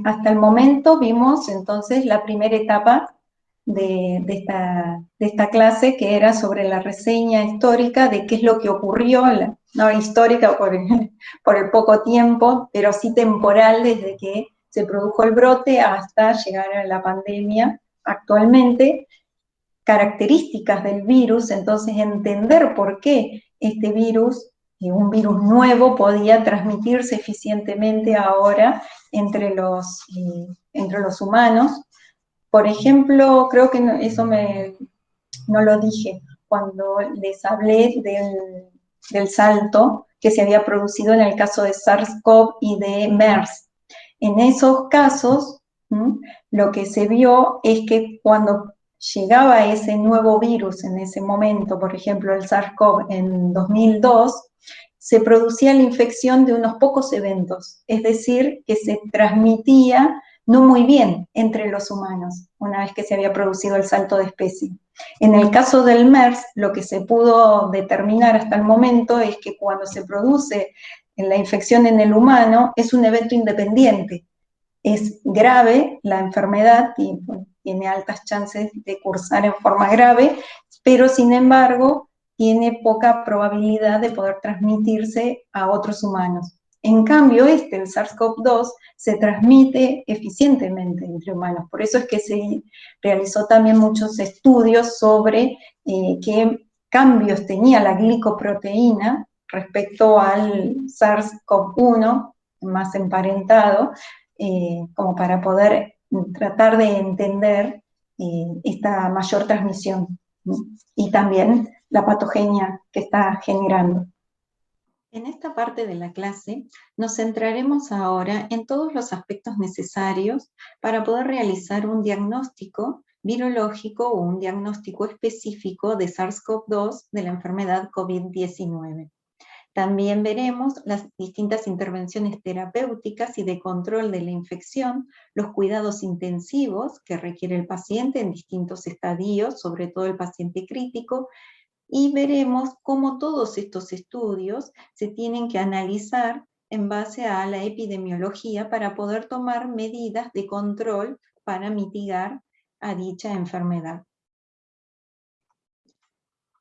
hasta el momento vimos entonces la primera etapa de esta clase, que era sobre la reseña histórica de qué es lo que ocurrió, no histórica por el poco tiempo, pero sí temporal desde que se produjo el brote hasta llegar a la pandemia actualmente, características del virus, entonces entender por qué este virus, un virus nuevo, podía transmitirse eficientemente ahora entre los humanos. Por ejemplo, creo que no lo dije cuando les hablé del salto que se había producido en el caso de SARS-CoV y de MERS. En esos casos, lo que se vio es que cuando llegaba ese nuevo virus en ese momento, por ejemplo el SARS-CoV en 2002, se producía la infección de unos pocos eventos, es decir, que se transmitía no muy bien entre los humanos, una vez que se había producido el salto de especie. En el caso del MERS, lo que se pudo determinar hasta el momento es que cuando se produce la infección en el humano, es un evento independiente. Es grave la enfermedad y tiene altas chances de cursar en forma grave, pero sin embargo tiene poca probabilidad de poder transmitirse a otros humanos. En cambio, el SARS-CoV-2, se transmite eficientemente entre humanos. Por eso es que se realizó también muchos estudios sobre qué cambios tenía la glicoproteína respecto al SARS-CoV-1, más emparentado, como para poder tratar de entender esta mayor transmisión, ¿no? Y también la patogenia que está generando. En esta parte de la clase nos centraremos ahora en todos los aspectos necesarios para poder realizar un diagnóstico virológico o un diagnóstico específico de SARS-CoV-2 de la enfermedad COVID-19. También veremos las distintas intervenciones terapéuticas y de control de la infección, los cuidados intensivos que requiere el paciente en distintos estadios, sobre todo el paciente crítico, y veremos cómo todos estos estudios se tienen que analizar en base a la epidemiología para poder tomar medidas de control para mitigar a dicha enfermedad.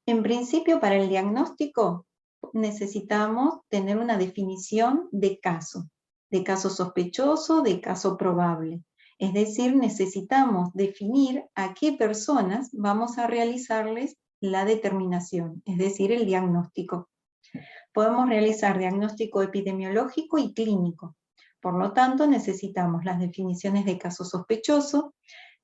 En principio, para el diagnóstico necesitamos tener una definición de caso sospechoso, de caso probable. Es decir, necesitamos definir a qué personas vamos a realizarles la determinación, es decir, el diagnóstico. Podemos realizar diagnóstico epidemiológico y clínico. Por lo tanto, necesitamos las definiciones de caso sospechoso.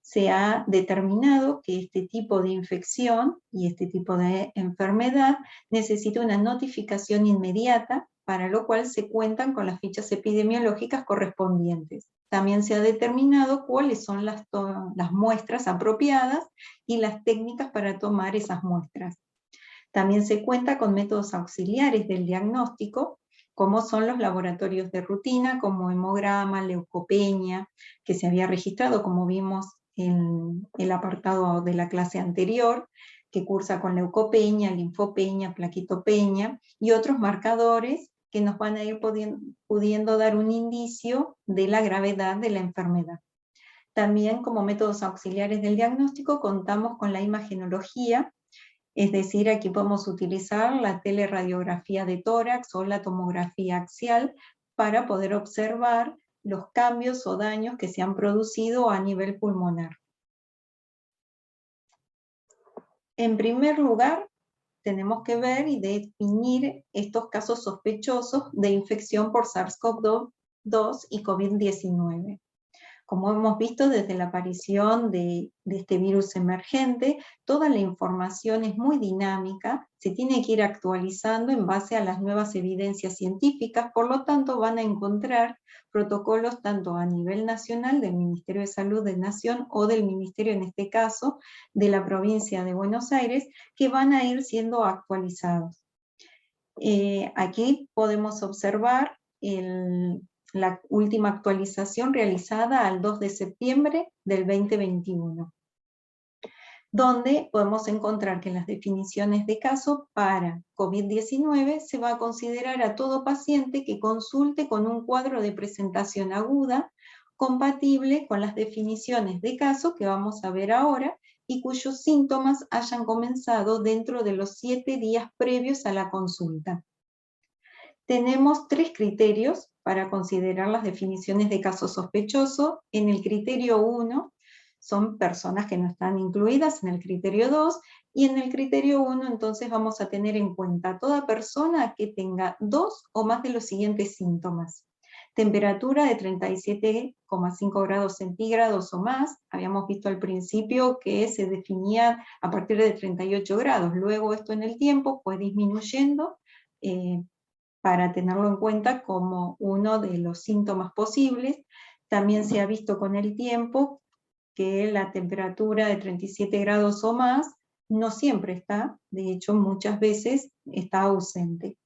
Se ha determinado que este tipo de infección y este tipo de enfermedad necesita una notificación inmediata, para lo cual se cuentan con las fichas epidemiológicas correspondientes. También se ha determinado cuáles son las muestras apropiadas y las técnicas para tomar esas muestras. También se cuenta con métodos auxiliares del diagnóstico, como son los laboratorios de rutina, como hemograma, leucopenia, que se había registrado, como vimos en el apartado de la clase anterior, que cursa con leucopenia, linfopenia, plaquetopenia, y otros marcadores que nos van a ir pudiendo dar un indicio de la gravedad de la enfermedad. También, como métodos auxiliares del diagnóstico, contamos con la imagenología, es decir, aquí podemos utilizar la teleradiografía de tórax o la tomografía axial para poder observar los cambios o daños que se han producido a nivel pulmonar. En primer lugar, tenemos que ver y definir estos casos sospechosos de infección por SARS-CoV-2 y COVID-19. Como hemos visto desde la aparición de este virus emergente, toda la información es muy dinámica, se tiene que ir actualizando en base a las nuevas evidencias científicas, por lo tanto van a encontrar protocolos tanto a nivel nacional del Ministerio de Salud de Nación o del Ministerio, en este caso, de la provincia de Buenos Aires, que van a ir siendo actualizados. Aquí podemos observar la última actualización realizada al 2 de septiembre del 2021, donde podemos encontrar que en las definiciones de caso para COVID-19 se va a considerar a todo paciente que consulte con un cuadro de presentación aguda compatible con las definiciones de caso que vamos a ver ahora y cuyos síntomas hayan comenzado dentro de los 7 días previos a la consulta. Tenemos 3 criterios para considerar las definiciones de caso sospechoso. En el criterio 1 son personas que no están incluidas en el criterio 2, y en el criterio 1 entonces vamos a tener en cuenta toda persona que tenga 2 o más de los siguientes síntomas. Temperatura de 37,5 grados centígrados o más. Habíamos visto al principio que se definía a partir de 38 grados. Luego esto en el tiempo fue disminuyendo para tenerlo en cuenta como uno de los síntomas posibles. También se ha visto con el tiempo que la temperatura de 37 grados o más no siempre está, de hecho muchas veces está ausente.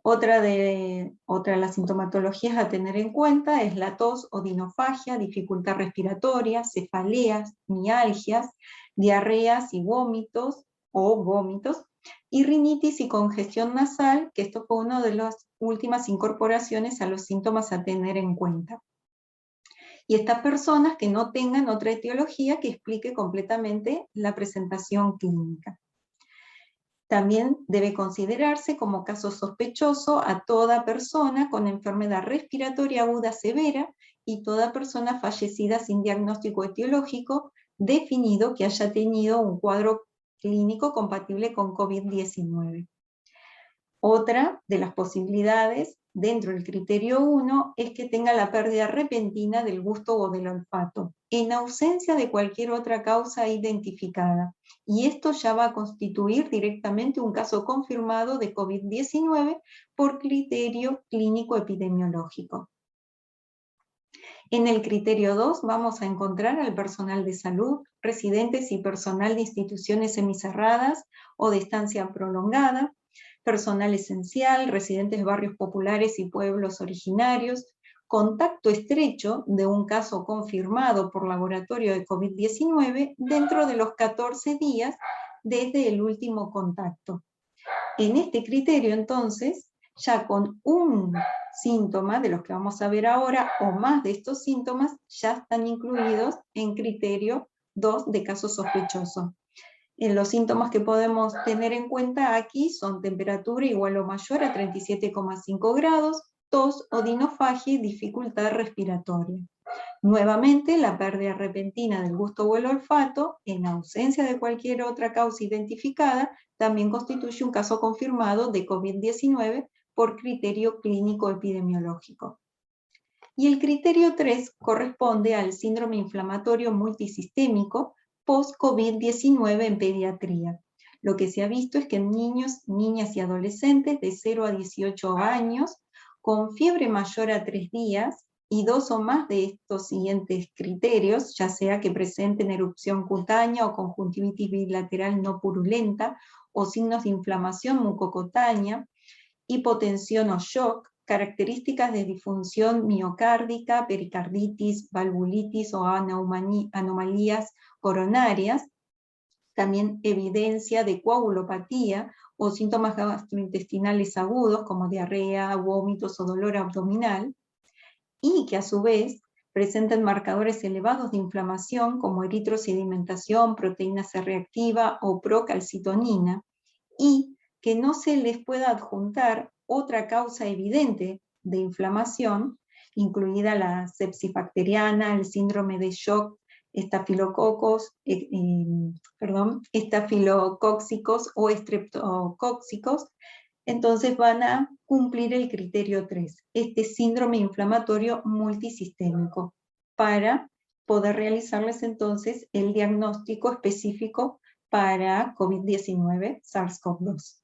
Otra de las sintomatologías a tener en cuenta es la tos o dinofagia, dificultad respiratoria, cefaleas, mialgias, diarreas y vómitos o vómitos, y rinitis y congestión nasal, que esto fue una de las últimas incorporaciones a los síntomas a tener en cuenta. Y estas personas que no tengan otra etiología que explique completamente la presentación clínica. También debe considerarse como caso sospechoso a toda persona con enfermedad respiratoria aguda severa y toda persona fallecida sin diagnóstico etiológico definido que haya tenido un cuadro clínico compatible con COVID-19. Otra de las posibilidades dentro del criterio 1 es que tenga la pérdida repentina del gusto o del olfato, en ausencia de cualquier otra causa identificada. Y esto ya va a constituir directamente un caso confirmado de COVID-19 por criterio clínico epidemiológico. En el criterio 2 vamos a encontrar al personal de salud, residentes y personal de instituciones semicerradas o de estancia prolongada, personal esencial, residentes de barrios populares y pueblos originarios, contacto estrecho de un caso confirmado por laboratorio de COVID-19 dentro de los 14 días desde el último contacto. En este criterio, entonces, ya con un síntoma de los que vamos a ver ahora, o más de estos síntomas, ya están incluidos en criterio 2 de caso sospechoso. Los síntomas que podemos tener en cuenta aquí son temperatura igual o mayor a 37,5 grados, tos o dinofagia y dificultad respiratoria. Nuevamente, la pérdida repentina del gusto o el olfato, en ausencia de cualquier otra causa identificada, también constituye un caso confirmado de COVID-19 por criterio clínico epidemiológico. Y el criterio 3 corresponde al síndrome inflamatorio multisistémico post-COVID-19 en pediatría. Lo que se ha visto es que en niños, niñas y adolescentes de 0 a 18 años, con fiebre mayor a 3 días, y 2 o más de estos siguientes criterios, ya sea que presenten erupción cutánea o conjuntivitis bilateral no purulenta, o signos de inflamación mucocutánea, hipotensión o shock, características de disfunción miocárdica, pericarditis, valvulitis o anomalías coronarias, también evidencia de coagulopatía o síntomas gastrointestinales agudos como diarrea, vómitos o dolor abdominal, y que a su vez presentan marcadores elevados de inflamación como eritrosedimentación, proteína C reactiva o procalcitonina, y que no se les pueda adjuntar otra causa evidente de inflamación, incluida la sepsis bacteriana, el síndrome de shock, estafilocóxicos o estreptocóxicos, entonces van a cumplir el criterio 3, este síndrome inflamatorio multisistémico, para poder realizarles entonces el diagnóstico específico para COVID-19 SARS-CoV-2.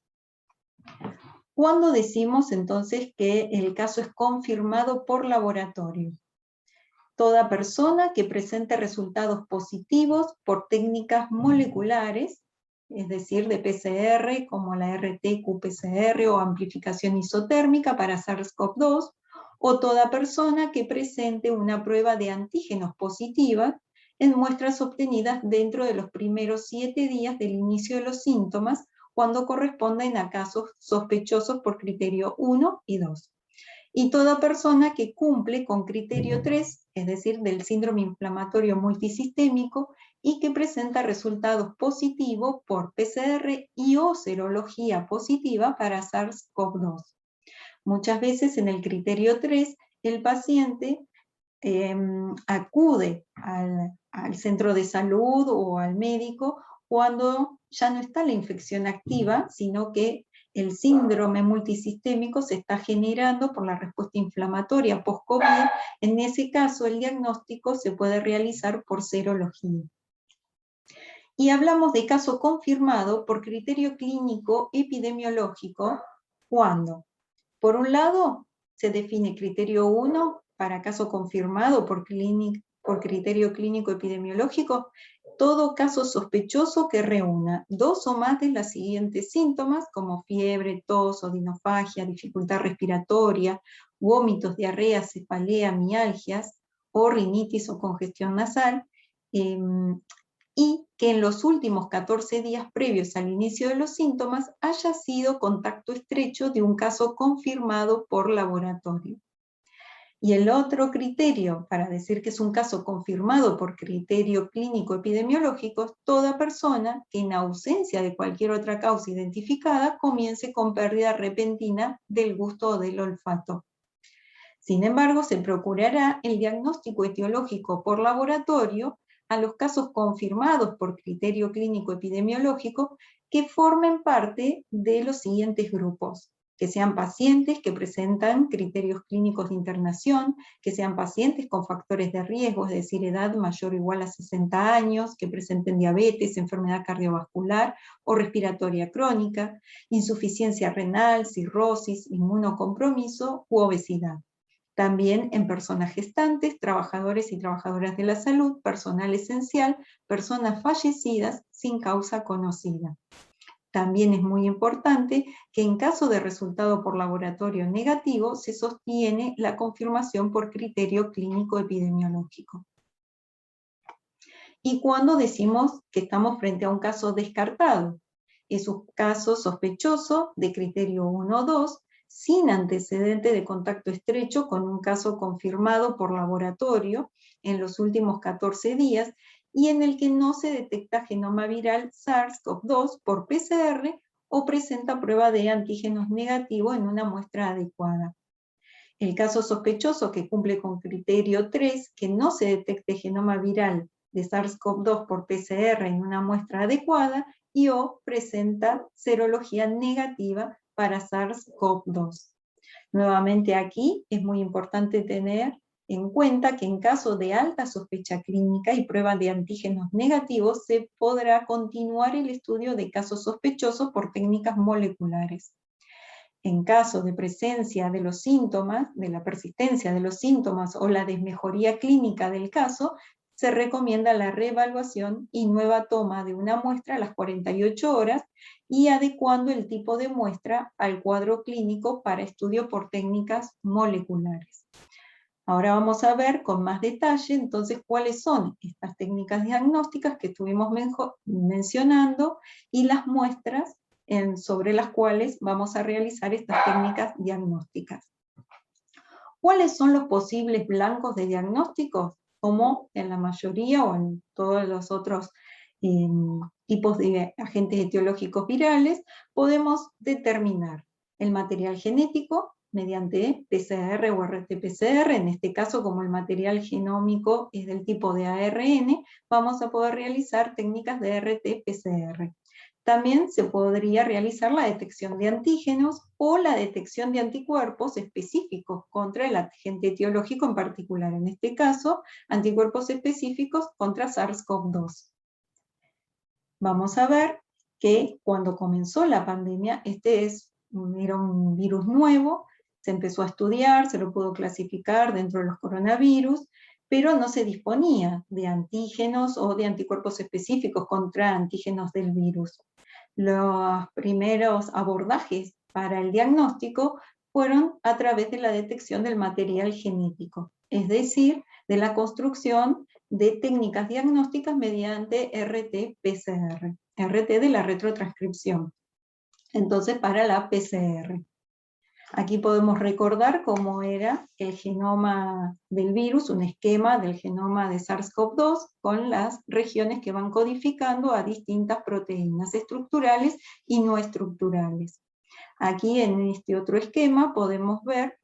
¿Cuándo decimos entonces que el caso es confirmado por laboratorio? Toda persona que presente resultados positivos por técnicas moleculares, es decir, de PCR, como la RT-qPCR o amplificación isotérmica para SARS-CoV-2, o toda persona que presente una prueba de antígenos positiva en muestras obtenidas dentro de los primeros 7 días del inicio de los síntomas, cuando corresponden a casos sospechosos por criterio 1 y 2. y toda persona que cumple con criterio 3, es decir, del síndrome inflamatorio multisistémico, y que presenta resultados positivos por PCR y o serología positiva para SARS-CoV-2. Muchas veces en el criterio 3, el paciente acude al centro de salud o al médico cuando ya no está la infección activa, sino que el síndrome multisistémico se está generando por la respuesta inflamatoria post-COVID. En ese caso, el diagnóstico se puede realizar por serología. Y hablamos de caso confirmado por criterio clínico epidemiológico, cuando, por un lado, se define criterio 1 para caso confirmado por criterio clínico epidemiológico, todo caso sospechoso que reúna 2 o más de los siguientes síntomas, como fiebre, tos, odinofagia, dificultad respiratoria, vómitos, diarrea, cefalea, mialgias, o rinitis o congestión nasal, y que en los últimos 14 días previos al inicio de los síntomas haya sido contacto estrecho de un caso confirmado por laboratorio. Y el otro criterio para decir que es un caso confirmado por criterio clínico epidemiológico es toda persona que en ausencia de cualquier otra causa identificada comience con pérdida repentina del gusto o del olfato. Sin embargo, se procurará el diagnóstico etiológico por laboratorio a los casos confirmados por criterio clínico epidemiológico que formen parte de los siguientes grupos: que sean pacientes que presentan criterios clínicos de internación, que sean pacientes con factores de riesgo, es decir, edad mayor o igual a 60 años, que presenten diabetes, enfermedad cardiovascular o respiratoria crónica, insuficiencia renal, cirrosis, inmunocompromiso u obesidad. También en personas gestantes, trabajadores y trabajadoras de la salud, personal esencial, personas fallecidas sin causa conocida. También es muy importante que en caso de resultado por laboratorio negativo se sostiene la confirmación por criterio clínico epidemiológico. Y cuando decimos que estamos frente a un caso descartado, es un caso sospechoso de criterio 1 o 2, sin antecedente de contacto estrecho con un caso confirmado por laboratorio en los últimos 14 días, y en el que no se detecta genoma viral SARS-CoV-2 por PCR o presenta prueba de antígenos negativos en una muestra adecuada. El caso sospechoso que cumple con criterio 3, que no se detecte genoma viral de SARS-CoV-2 por PCR en una muestra adecuada, y o presenta serología negativa para SARS-CoV-2. Nuevamente aquí es muy importante tener en cuenta que en caso de alta sospecha clínica y prueba de antígenos negativos, se podrá continuar el estudio de casos sospechosos por técnicas moleculares. En caso de presencia de los síntomas, de la persistencia de los síntomas o la desmejoría clínica del caso, se recomienda la reevaluación y nueva toma de una muestra a las 48 horas y adecuando el tipo de muestra al cuadro clínico para estudio por técnicas moleculares. Ahora vamos a ver con más detalle entonces cuáles son estas técnicas diagnósticas que estuvimos mencionando y las muestras sobre las cuales vamos a realizar estas técnicas diagnósticas. ¿Cuáles son los posibles blancos de diagnósticos? Como en la mayoría o en todos los otros tipos de agentes etiológicos virales, podemos determinar el material genético mediante PCR o RT-PCR. En este caso, como el material genómico es del tipo de ARN, vamos a poder realizar técnicas de RT-PCR. También se podría realizar la detección de antígenos o la detección de anticuerpos específicos contra el agente etiológico en particular. En este caso, anticuerpos específicos contra SARS-CoV-2. Vamos a ver que cuando comenzó la pandemia, era un virus nuevo, se empezó a estudiar, se lo pudo clasificar dentro de los coronavirus, pero no se disponía de antígenos o de anticuerpos específicos contra antígenos del virus. Los primeros abordajes para el diagnóstico fueron a través de la detección del material genético, es decir, de la construcción de técnicas diagnósticas mediante RT-PCR, RT de la retrotranscripción. Entonces, para la PCR. Aquí podemos recordar cómo era el genoma del virus, un esquema del genoma de SARS-CoV-2 con las regiones que van codificando a distintas proteínas estructurales y no estructurales. Aquí en este otro esquema podemos ver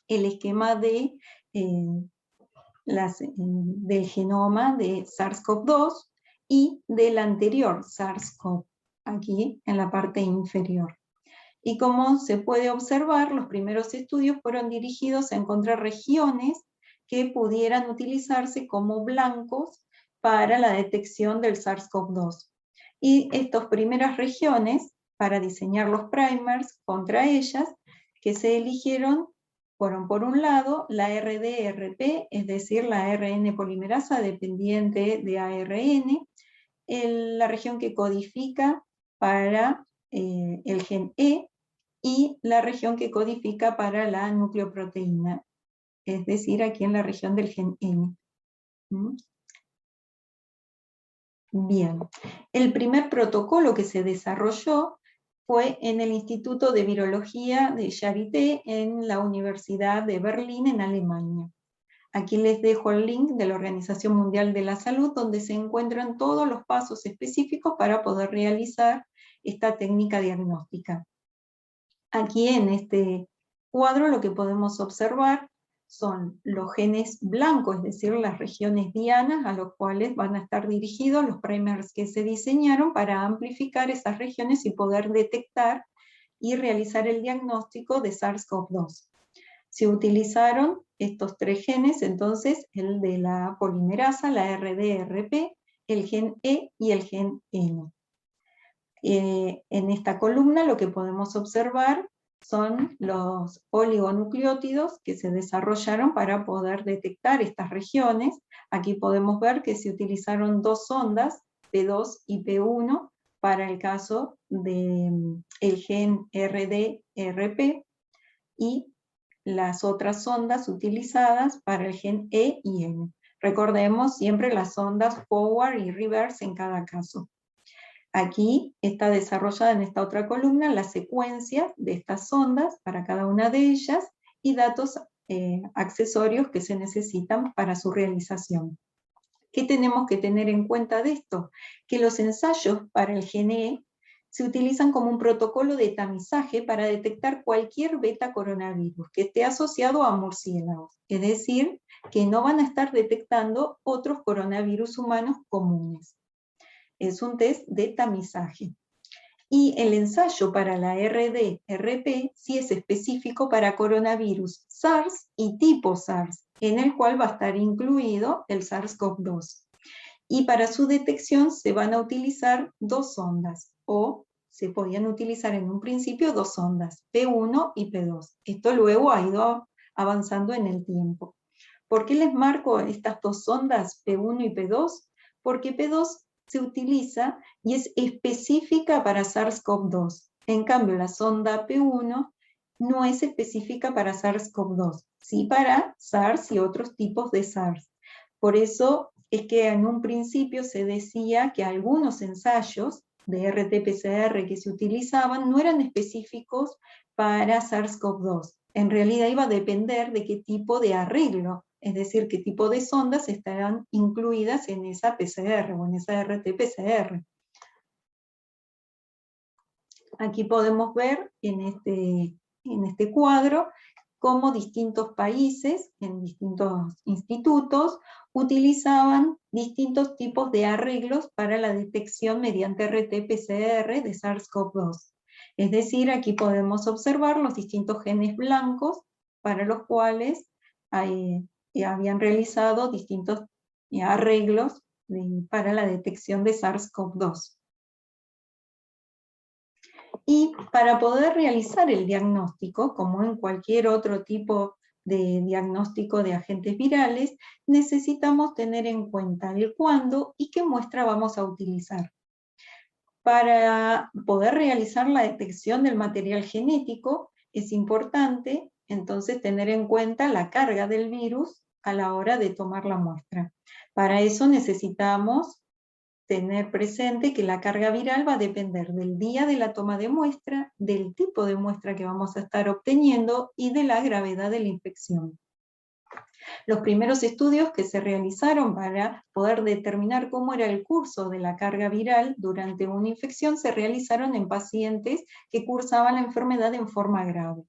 el esquema del genoma de SARS-CoV-2 y del anterior SARS-CoV, aquí en la parte inferior. Y como se puede observar, los primeros estudios fueron dirigidos a encontrar regiones que pudieran utilizarse como blancos para la detección del SARS-CoV-2. Y estas primeras regiones, para diseñar los primers contra ellas, que se eligieron, fueron por un lado la RD-RP, es decir, la ARN polimerasa dependiente de ARN, la región que codifica para el gen E, y la región que codifica para la nucleoproteína, es decir, aquí en la región del gen N. Bien, el primer protocolo que se desarrolló fue en el Instituto de Virología de Charité en la Universidad de Berlín, en Alemania. Aquí les dejo el link de la Organización Mundial de la Salud, donde se encuentran todos los pasos específicos para poder realizar esta técnica diagnóstica. Aquí en este cuadro lo que podemos observar son los genes blancos, es decir, las regiones dianas a los cuales van a estar dirigidos los primers que se diseñaron para amplificar esas regiones y poder detectar y realizar el diagnóstico de SARS-CoV-2. Se utilizaron estos tres genes, entonces el de la polimerasa, la RD-RP, el gen E y el gen N. En esta columna lo que podemos observar son los oligonucleótidos que se desarrollaron para poder detectar estas regiones. Aquí podemos ver que se utilizaron dos sondas, P2 y P1, para el caso del gen RD-RP, y las otras sondas utilizadas para el gen E y N. Recordemos siempre las sondas forward y reverse en cada caso. Aquí está desarrollada en esta otra columna la secuencia de estas sondas para cada una de ellas y datos accesorios que se necesitan para su realización. ¿Qué tenemos que tener en cuenta de esto? Que los ensayos para el gen E se utilizan como un protocolo de tamizaje para detectar cualquier beta coronavirus que esté asociado a murciélagos, es decir, que no van a estar detectando otros coronavirus humanos comunes. Es un test de tamizaje. Y el ensayo para la RD-RP sí es específico para coronavirus SARS y tipo SARS, en el cual va a estar incluido el SARS-CoV-2. Y para su detección se van a utilizar dos sondas, o se podían utilizar en un principio dos sondas, P1 y P2. Esto luego ha ido avanzando en el tiempo. ¿Por qué les marco estas dos sondas, P1 y P2? Porque P2 se utiliza y es específica para SARS-CoV-2. En cambio, la sonda P1 no es específica para SARS-CoV-2, sí para SARS y otros tipos de SARS. Por eso es que en un principio se decía que algunos ensayos de RT-PCR que se utilizaban no eran específicos para SARS-CoV-2. En realidad iba a depender de qué tipo de arreglo, es decir, qué tipo de sondas estarán incluidas en esa PCR o en esa RT-PCR. Aquí podemos ver en este cuadro cómo distintos países, en distintos institutos, utilizaban distintos tipos de arreglos para la detección mediante RT-PCR de SARS-CoV-2. Es decir, aquí podemos observar los distintos genes blancos para los cuales habían realizado distintos arreglos para la detección de SARS-CoV-2. Y para poder realizar el diagnóstico, como en cualquier otro tipo de diagnóstico de agentes virales, necesitamos tener en cuenta el cuándo y qué muestra vamos a utilizar. Para poder realizar la detección del material genético, es importante entonces tener en cuenta la carga del virus a la hora de tomar la muestra. Para eso necesitamos tener presente que la carga viral va a depender del día de la toma de muestra, del tipo de muestra que vamos a estar obteniendo y de la gravedad de la infección. Los primeros estudios que se realizaron para poder determinar cómo era el curso de la carga viral durante una infección se realizaron en pacientes que cursaban la enfermedad en forma grave.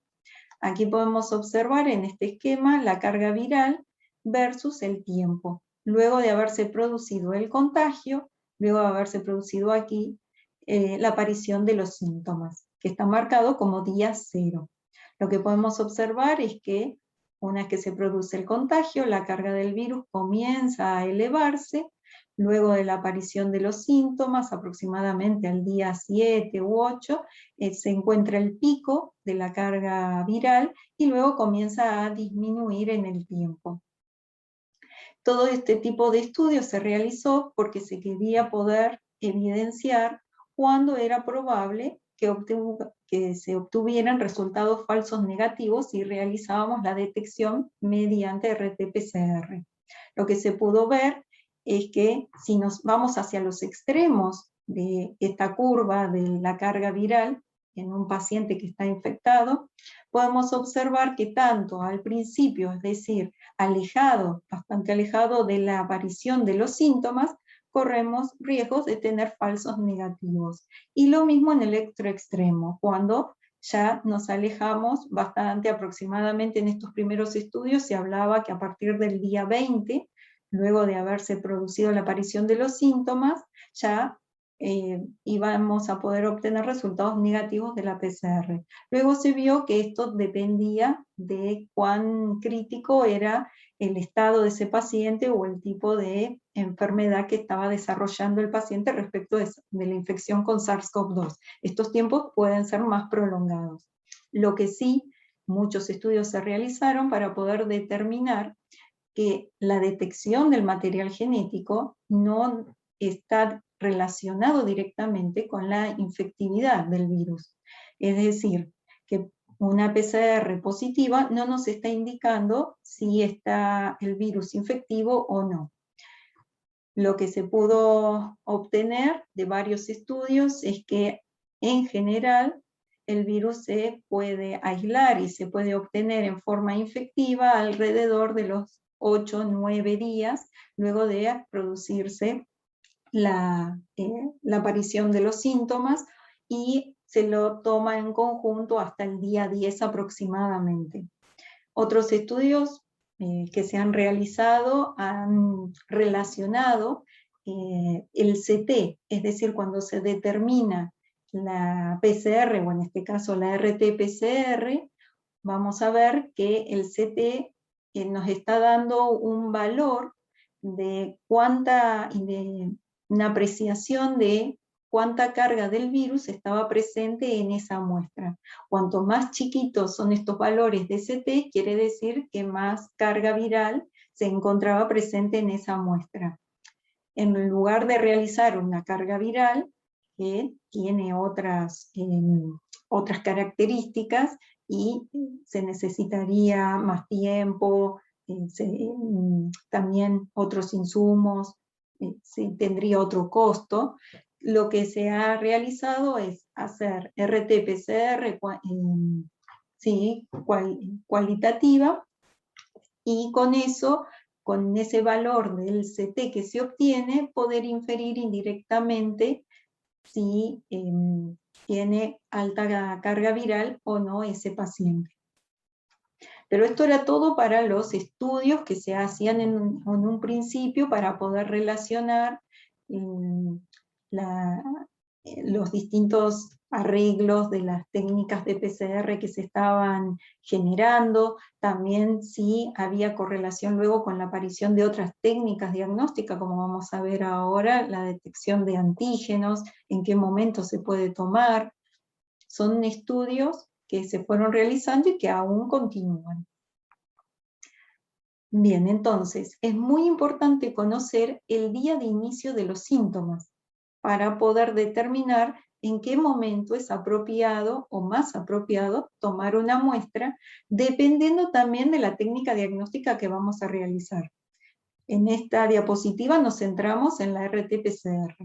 Aquí podemos observar en este esquema la carga viral versus el tiempo. Luego de haberse producido el contagio, luego de haberse producido aquí la aparición de los síntomas, que está marcado como día 0. Lo que podemos observar es que una vez que se produce el contagio, la carga del virus comienza a elevarse, luego de la aparición de los síntomas, aproximadamente al día 7 u 8, se encuentra el pico de la carga viral y luego comienza a disminuir en el tiempo. Todo este tipo de estudios se realizó porque se quería poder evidenciar cuándo era probable que se obtuvieran resultados falsos negativos si realizábamos la detección mediante RT-PCR. Lo que se pudo ver es que si nos vamos hacia los extremos de esta curva de la carga viral en un paciente que está infectado, podemos observar que tanto al principio, es decir, bastante alejado de la aparición de los síntomas, corremos riesgos de tener falsos negativos. Y lo mismo en el extremo, cuando ya nos alejamos bastante, aproximadamente en estos primeros estudios se hablaba que a partir del día 20, luego de haberse producido la aparición de los síntomas, ya íbamos a poder obtener resultados negativos de la PCR. Luego se vio que esto dependía de cuán crítico era el estado de ese paciente o el tipo de enfermedad que estaba desarrollando el paciente respecto de la infección con SARS-CoV-2. Estos tiempos pueden ser más prolongados. Lo que sí, muchos estudios se realizaron para poder determinar que la detección del material genético no está relacionado directamente con la infectividad del virus. Es decir, que una PCR positiva no nos está indicando si está el virus infectivo o no. Lo que se pudo obtener de varios estudios es que en general el virus se puede aislar y se puede obtener en forma infectiva alrededor de los 8 o 9 días luego de producirse la aparición de los síntomas, y se lo toma en conjunto hasta el día 10 aproximadamente. Otros estudios que se han realizado han relacionado el CT, es decir, cuando se determina la PCR, o en este caso la RT-PCR, vamos a ver que el CT nos está dando un valor de una apreciación de cuánta carga del virus estaba presente en esa muestra. Cuanto más chiquitos son estos valores de CT, quiere decir que más carga viral se encontraba presente en esa muestra. En lugar de realizar una carga viral, que tiene otras características y se necesitaría más tiempo, también otros insumos, tendría otro costo. Lo que se ha realizado es hacer RT-PCR cualitativa, y con eso, con ese valor del CT que se obtiene, poder inferir indirectamente si tiene alta carga viral o no ese paciente. Pero esto era todo para los estudios que se hacían en un principio para poder relacionar los distintos arreglos de las técnicas de PCR que se estaban generando, también si había correlación luego con la aparición de otras técnicas diagnósticas, como vamos a ver ahora, la detección de antígenos, en qué momento se puede tomar. Son estudios que se fueron realizando y que aún continúan. Bien, entonces, es muy importante conocer el día de inicio de los síntomas para poder determinar en qué momento es apropiado o más apropiado tomar una muestra, dependiendo también de la técnica diagnóstica que vamos a realizar. En esta diapositiva nos centramos en la RT-PCR,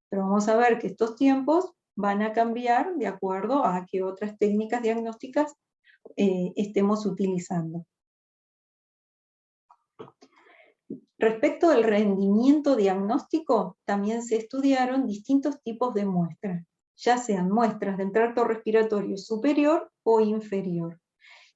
pero vamos a ver que estos tiempos van a cambiar de acuerdo a qué otras técnicas diagnósticas estemos utilizando. Respecto del rendimiento diagnóstico, también se estudiaron distintos tipos de muestras, ya sean muestras del tracto respiratorio superior o inferior.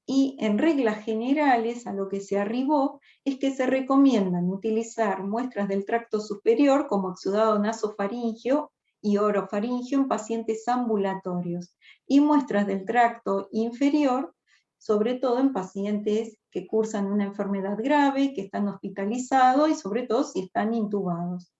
Y en reglas generales a lo que se arribó es que se recomiendan utilizar muestras del tracto superior como exudado nasofaríngeo y orofaríngeo en pacientes ambulatorios, y muestras del tracto inferior sobre todo en pacientes que cursan una enfermedad grave, que están hospitalizados y sobre todo si están intubados.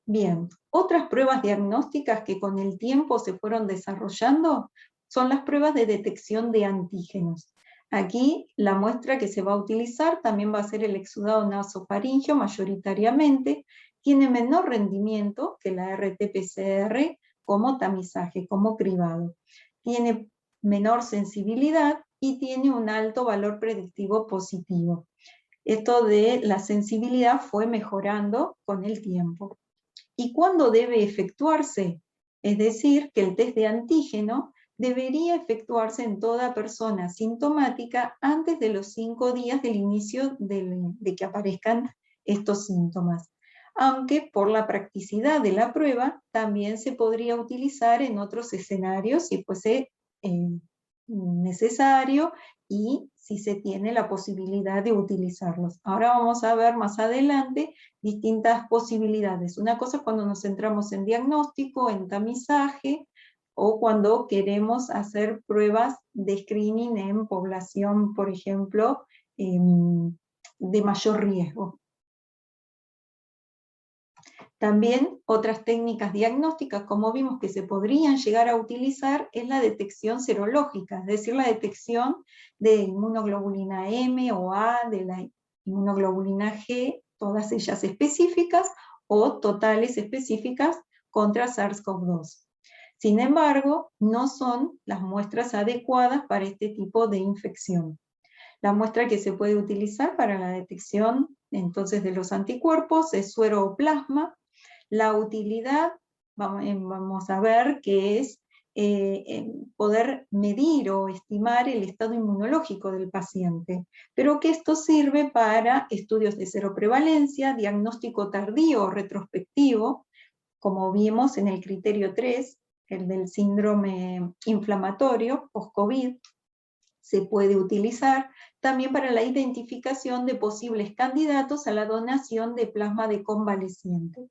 Bien, otras pruebas diagnósticas que con el tiempo se fueron desarrollando son las pruebas de detección de antígenos. Aquí la muestra que se va a utilizar también va a ser el exudado nasofaríngeo mayoritariamente, tiene menor rendimiento que la RT-PCR como tamizaje, como cribado. Tiene menor sensibilidad y tiene un alto valor predictivo positivo. Esto de la sensibilidad fue mejorando con el tiempo. ¿Y cuándo debe efectuarse? Es decir, que el test de antígeno debería efectuarse en toda persona sintomática antes de los 5 días del inicio de que aparezcan estos síntomas. Aunque por la practicidad de la prueba también se podría utilizar en otros escenarios si fuese necesario y si se tiene la posibilidad de utilizarlos. Ahora vamos a ver más adelante distintas posibilidades. Una cosa es cuando nos centramos en diagnóstico, en tamizaje, o cuando queremos hacer pruebas de screening en población, por ejemplo, de mayor riesgo. También otras técnicas diagnósticas, como vimos que se podrían llegar a utilizar, es la detección serológica, es decir, la detección de inmunoglobulina M o A, de la inmunoglobulina G, todas ellas específicas, o totales específicas contra SARS-CoV-2. Sin embargo, no son las muestras adecuadas para este tipo de infección. La muestra que se puede utilizar para la detección entonces de los anticuerpos es suero o plasma. La utilidad, vamos a ver que es poder medir o estimar el estado inmunológico del paciente, pero que esto sirve para estudios de seroprevalencia, diagnóstico tardío o retrospectivo, como vimos en el criterio 3, el del síndrome inflamatorio post-COVID, se puede utilizar también para la identificación de posibles candidatos a la donación de plasma de convaleciente.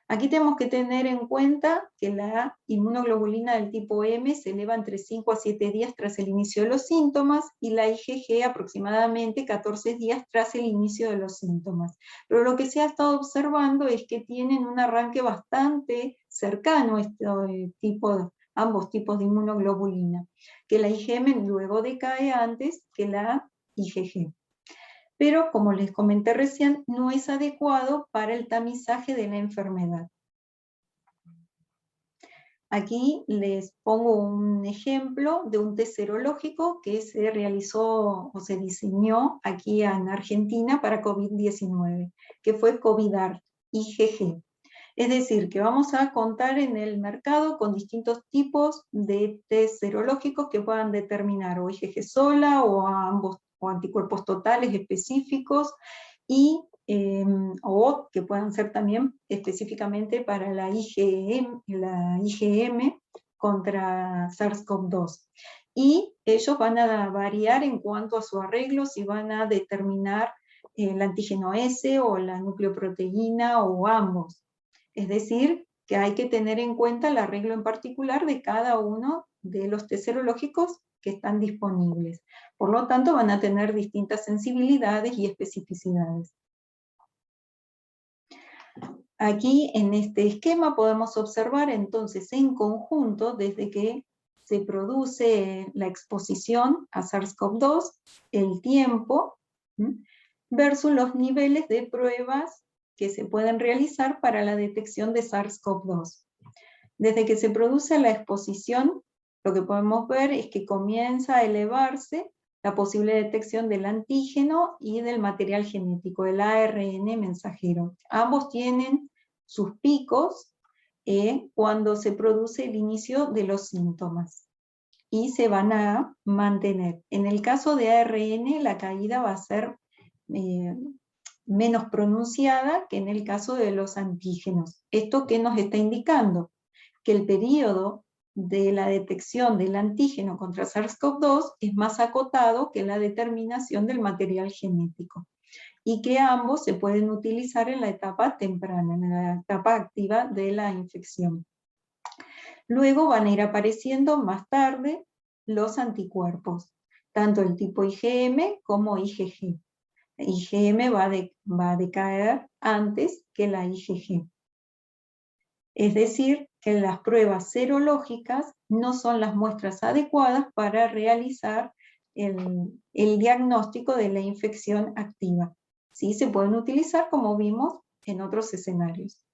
Aquí tenemos que tener en cuenta que la inmunoglobulina del tipo M se eleva entre 5 a 7 días tras el inicio de los síntomas y la IgG aproximadamente 14 días tras el inicio de los síntomas. Pero lo que se ha estado observando es que tienen un arranque bastante cercano a ambos tipos de inmunoglobulina, que la IgM luego decae antes que la IgG. Pero, como les comenté recién, no es adecuado para el tamizaje de la enfermedad. Aquí les pongo un ejemplo de un test serológico que se realizó o se diseñó aquí en Argentina para COVID-19, que fue COVID-ART, IgG. Es decir, que vamos a contar en el mercado con distintos tipos de test serológicos que puedan determinar o IgG sola o a ambos o anticuerpos totales específicos, y, o que puedan ser también específicamente para la IgM contra SARS-CoV-2. Y ellos van a variar en cuanto a su arreglo, si van a determinar el antígeno S o la nucleoproteína o ambos. Es decir, que hay que tener en cuenta el arreglo en particular de cada uno de los test serológicos que están disponibles. Por lo tanto, van a tener distintas sensibilidades y especificidades. Aquí en este esquema podemos observar entonces en conjunto, desde que se produce la exposición a SARS-CoV-2, el tiempo, versus los niveles de pruebas que se pueden realizar para la detección de SARS-CoV-2. Desde que se produce la exposición, lo que podemos ver es que comienza a elevarse la posible detección del antígeno y del material genético, el ARN mensajero. Ambos tienen sus picos cuando se produce el inicio de los síntomas y se van a mantener. En el caso de ARN, la caída va a ser menos pronunciada que en el caso de los antígenos. ¿Esto qué nos está indicando? Que el periodo de la detección del antígeno contra SARS-CoV-2 es más acotado que la determinación del material genético, y que ambos se pueden utilizar en la etapa temprana, en la etapa activa de la infección. Luego van a ir apareciendo más tarde los anticuerpos, tanto el tipo IgM como IgG. IgM va a decaer antes que la IgG. Es decir, que las pruebas serológicas no son las muestras adecuadas para realizar el diagnóstico de la infección activa. Sí, se pueden utilizar, como vimos, en otros escenarios.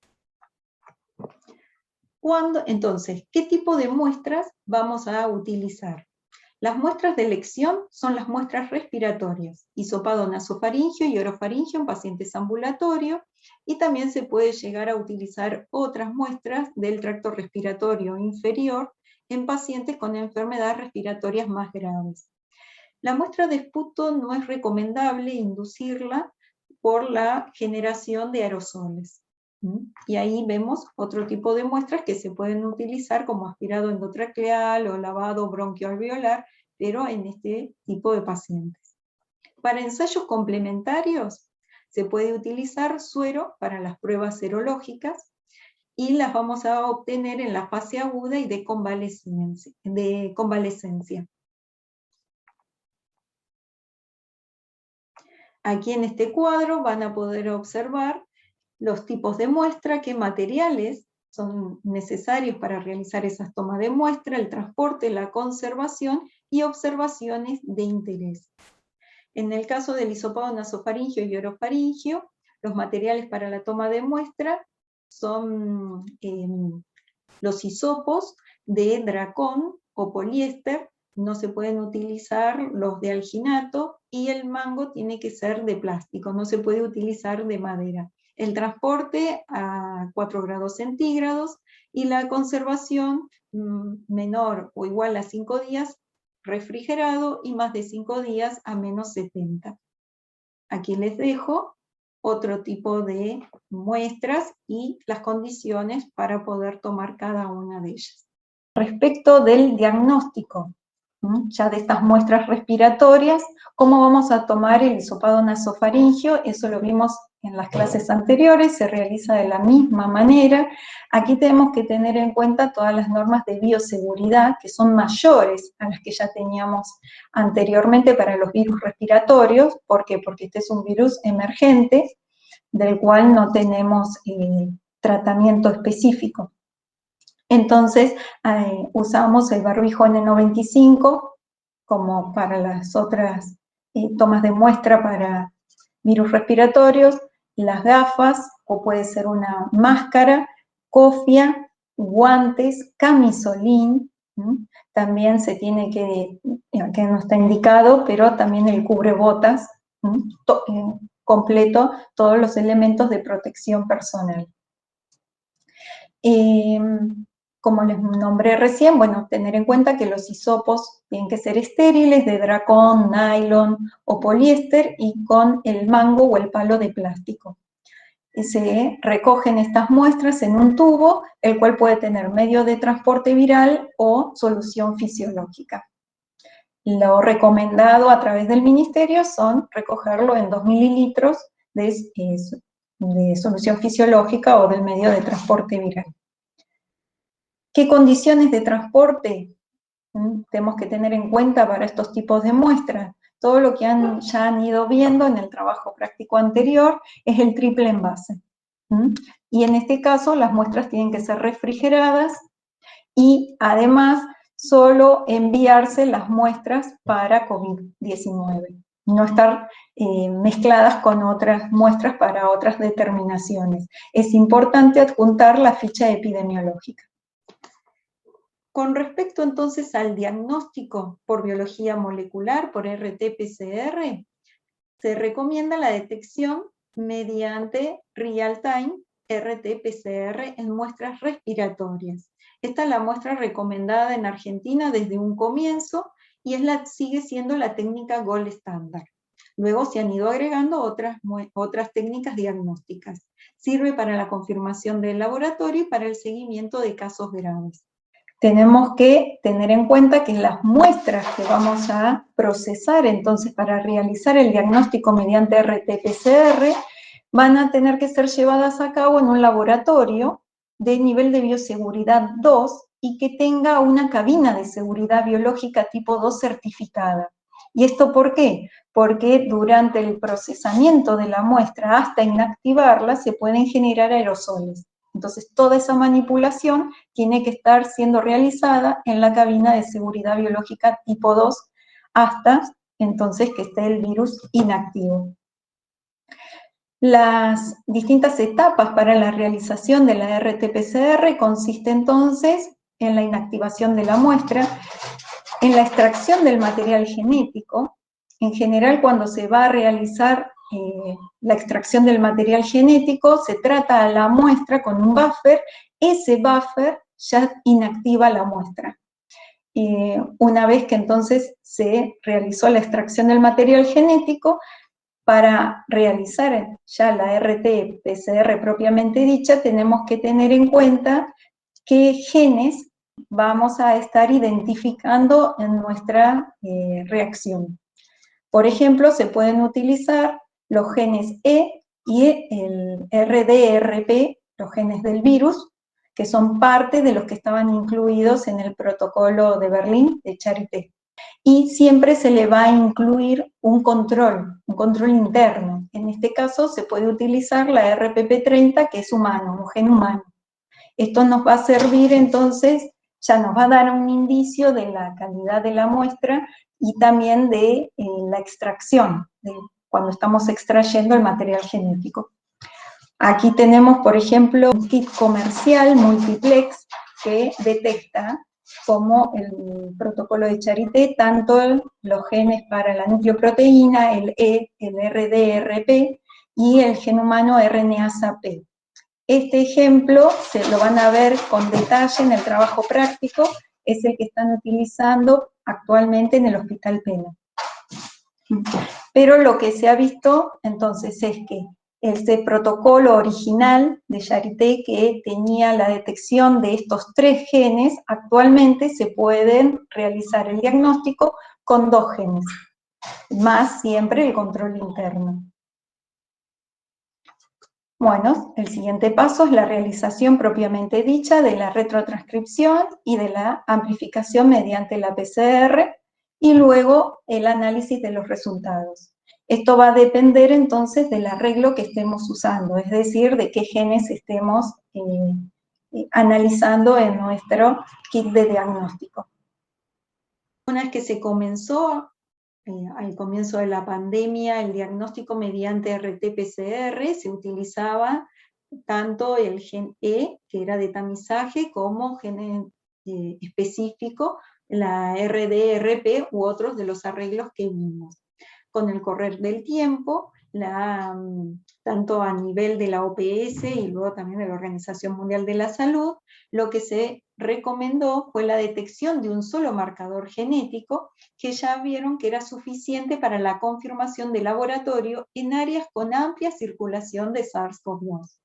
Entonces, ¿qué tipo de muestras vamos a utilizar? Las muestras de elección son las muestras respiratorias, hisopado nasofaringio y orofaringio en pacientes ambulatorios, y también se puede llegar a utilizar otras muestras del tracto respiratorio inferior en pacientes con enfermedades respiratorias más graves. La muestra de esputo no es recomendable inducirla por la generación de aerosoles. Y ahí vemos otro tipo de muestras que se pueden utilizar como aspirado endotraqueal o lavado bronquioalveolar, pero en este tipo de pacientes. Para ensayos complementarios se puede utilizar suero para las pruebas serológicas, y las vamos a obtener en la fase aguda y de convalescencia. Aquí en este cuadro van a poder observar los tipos de muestra, qué materiales son necesarios para realizar esas tomas de muestra, el transporte, la conservación y observaciones de interés. En el caso del hisopado nasofaringio y orofaringio, los materiales para la toma de muestra son los hisopos de dracón o poliéster, no se pueden utilizar los de alginato, y el mango tiene que ser de plástico, no se puede utilizar de madera. El transporte a 4 grados centígrados y la conservación menor o igual a 5 días refrigerado y más de 5 días a menos 70. Aquí les dejo otro tipo de muestras y las condiciones para poder tomar cada una de ellas. Respecto del diagnóstico, ya de estas muestras respiratorias, ¿cómo vamos a tomar el hisopado nasofaringio? Eso lo vimos en las clases anteriores, se realiza de la misma manera. Aquí tenemos que tener en cuenta todas las normas de bioseguridad, que son mayores a las que ya teníamos anteriormente para los virus respiratorios. ¿Por qué? Porque este es un virus emergente, del cual no tenemos tratamiento específico. Entonces, usamos el barbijo N95 como para las otras tomas de muestra para virus respiratorios, las gafas, o puede ser una máscara, cofia, guantes, camisolín, también se tiene que no está indicado, pero también el cubrebotas, completo, todos los elementos de protección personal. Como les nombré recién, bueno, tener en cuenta que los hisopos tienen que ser estériles, de dracón, nylon o poliéster, y con el mango o el palo de plástico. Se recogen estas muestras en un tubo, el cual puede tener medio de transporte viral o solución fisiológica. Lo recomendado a través del ministerio son recogerlo en 2 mililitros de solución fisiológica o del medio de transporte viral. ¿Qué condiciones de transporte tenemos que tener en cuenta para estos tipos de muestras? Todo lo que ya han ido viendo en el trabajo práctico anterior es el triple envase. Y en este caso las muestras tienen que ser refrigeradas, y además solo enviarse las muestras para COVID-19, no estar mezcladas con otras muestras para otras determinaciones. Es importante adjuntar la ficha epidemiológica. Con respecto entonces al diagnóstico por biología molecular, por RT-PCR, se recomienda la detección mediante real-time RT-PCR en muestras respiratorias. Esta es la muestra recomendada en Argentina desde un comienzo y sigue siendo la técnica gold estándar. Luego se han ido agregando otras técnicas diagnósticas. Sirve para la confirmación del laboratorio y para el seguimiento de casos graves. Tenemos que tener en cuenta que las muestras que vamos a procesar entonces para realizar el diagnóstico mediante RT-PCR van a tener que ser llevadas a cabo en un laboratorio de nivel de bioseguridad 2 y que tenga una cabina de seguridad biológica tipo 2 certificada. ¿Y esto por qué? Porque durante el procesamiento de la muestra hasta inactivarla se pueden generar aerosoles. Entonces, toda esa manipulación tiene que estar siendo realizada en la cabina de seguridad biológica tipo 2 hasta entonces que esté el virus inactivo. Las distintas etapas para la realización de la RT-PCR consiste entonces en la inactivación de la muestra, en la extracción del material genético. En general, cuando se va a realizar la extracción del material genético, se trata a la muestra con un buffer, ese buffer ya inactiva la muestra. Una vez que entonces se realizó la extracción del material genético, para realizar ya la RT-PCR propiamente dicha, tenemos que tener en cuenta qué genes vamos a estar identificando en nuestra reacción. Por ejemplo, se pueden utilizar los genes E y el RDRP, los genes del virus, que son parte de los que estaban incluidos en el protocolo de Berlín de Charité. Y siempre se le va a incluir un control interno. En este caso se puede utilizar la RPP30, que es humano, un gen humano. Esto nos va a servir entonces, ya nos va a dar un indicio de la calidad de la muestra y también de la extracción, de cuando estamos extrayendo el material genético. Aquí tenemos, por ejemplo, un kit comercial multiplex que detecta, como el protocolo de Charité, tanto los genes para la nucleoproteína, el E, el RDRP y el gen humano RNase-P. Este ejemplo se lo van a ver con detalle en el trabajo práctico, es el que están utilizando actualmente en el Hospital Pena. Pero lo que se ha visto entonces es que este protocolo original de Charité, que tenía la detección de estos 3 genes, actualmente se pueden realizar el diagnóstico con 2 genes, más siempre el control interno. Bueno, el siguiente paso es la realización propiamente dicha de la retrotranscripción y de la amplificación mediante la PCR, y luego el análisis de los resultados. Esto va a depender entonces del arreglo que estemos usando, es decir, de qué genes estemos analizando en nuestro kit de diagnóstico. Una vez que se comenzó, al comienzo de la pandemia, el diagnóstico mediante RT-PCR, se utilizaba tanto el gen E, que era de tamizaje, como gen específico, la RDRP u otros de los arreglos que vimos. Con el correr del tiempo, tanto a nivel de la OPS y luego también de la Organización Mundial de la Salud, lo que se recomendó fue la detección de un solo marcador genético, que ya vieron que era suficiente para la confirmación de laboratorio en áreas con amplia circulación de SARS-CoV-2.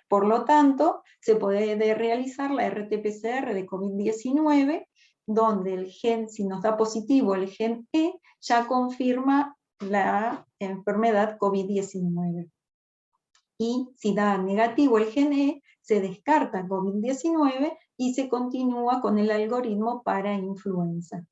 Por lo tanto, se puede realizar la RT-PCR de COVID-19, donde el gen, si nos da positivo el gen E, ya confirma la enfermedad COVID-19. Y si da negativo el gen E, se descarta COVID-19 y se continúa con el algoritmo para influenza.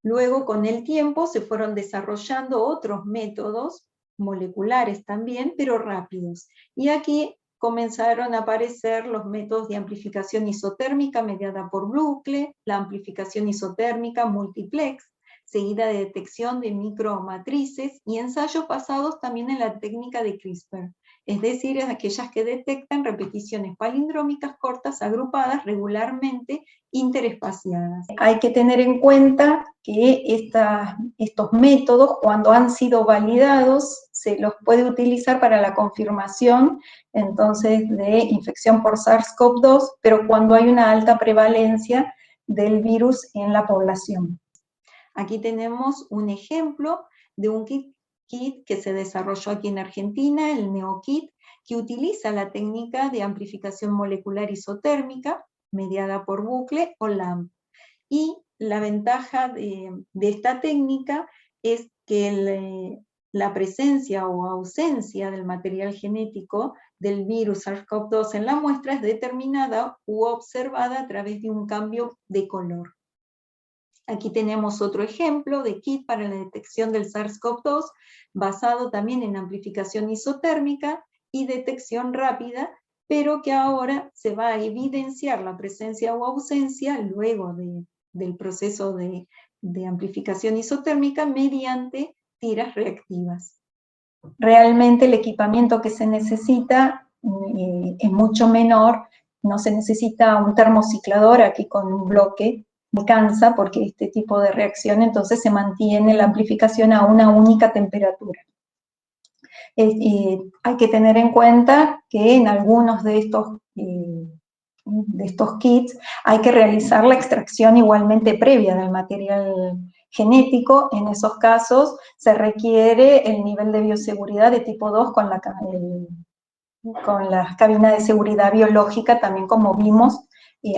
Luego, con el tiempo, se fueron desarrollando otros métodos moleculares también, pero rápidos. Y aquí comenzaron a aparecer los métodos de amplificación isotérmica mediada por bucle, la amplificación isotérmica multiplex, seguida de detección de micromatrices y ensayos basados también en la técnica de CRISPR. es decir, aquellas que detectan repeticiones palindrómicas cortas agrupadas regularmente interespaciadas. Hay que tener en cuenta que estos métodos, cuando han sido validados, se los puede utilizar para la confirmación, entonces, de infección por SARS-CoV-2, pero cuando hay una alta prevalencia del virus en la población. Aquí tenemos un ejemplo de un kit que se desarrolló aquí en Argentina, el NeoKit, que utiliza la técnica de amplificación molecular isotérmica, mediada por bucle o LAMP. Y la ventaja de esta técnica es que la presencia o ausencia del material genético del virus SARS-CoV-2 en la muestra es determinada u observada a través de un cambio de color. Aquí tenemos otro ejemplo de kit para la detección del SARS-CoV-2, basado también en amplificación isotérmica y detección rápida, pero que ahora se va a evidenciar la presencia o ausencia luego del proceso de amplificación isotérmica mediante tiras reactivas. Realmente el equipamiento que se necesita es mucho menor, no se necesita un termociclador aquí con un bloque, alcanza porque este tipo de reacción entonces se mantiene la amplificación a una única temperatura. Hay que tener en cuenta que en algunos de estos kits hay que realizar la extracción igualmente previa del material genético. En esos casos se requiere el nivel de bioseguridad de tipo 2 con la cabina de seguridad biológica, también como vimos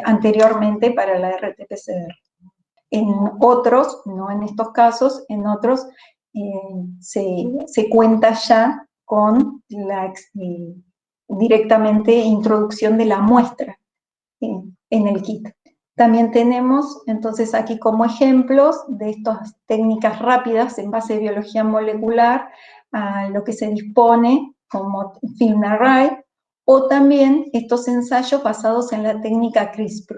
anteriormente para la RT-PCR. En otros, no en estos casos, en otros se cuenta ya con la directamente introducción de la muestra en el kit. También tenemos entonces aquí como ejemplos de estas técnicas rápidas en base de biología molecular a lo que se dispone como film array, o también estos ensayos basados en la técnica CRISPR.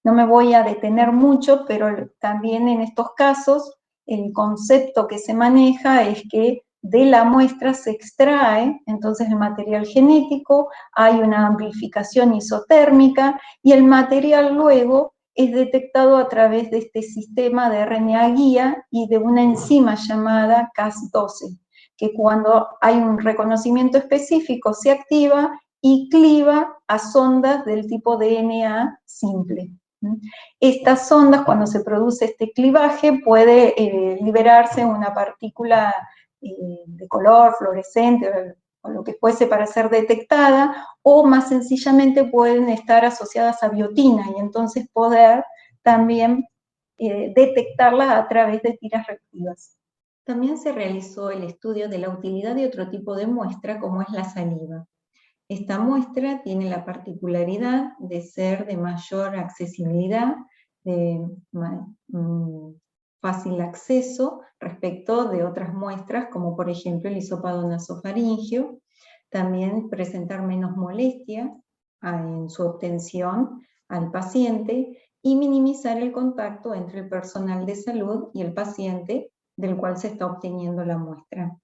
No me voy a detener mucho, pero también en estos casos el concepto que se maneja es que de la muestra se extrae entonces el material genético, hay una amplificación isotérmica y el material luego es detectado a través de este sistema de RNA guía y de una enzima llamada Cas12, que cuando hay un reconocimiento específico se activa y cliva a sondas del tipo DNA simple. Estas sondas, cuando se produce este clivaje, puede liberarse una partícula de color fluorescente o lo que fuese para ser detectada, o más sencillamente pueden estar asociadas a biotina y entonces poder también detectarlas a través de tiras reactivas. También se realizó el estudio de la utilidad de otro tipo de muestra como es la saliva. Esta muestra tiene la particularidad de ser de mayor accesibilidad, de fácil acceso respecto de otras muestras, como por ejemplo el hisopado nasofaríngeo, también presentar menos molestias en su obtención al paciente y minimizar el contacto entre el personal de salud y el paciente del cual se está obteniendo la muestra.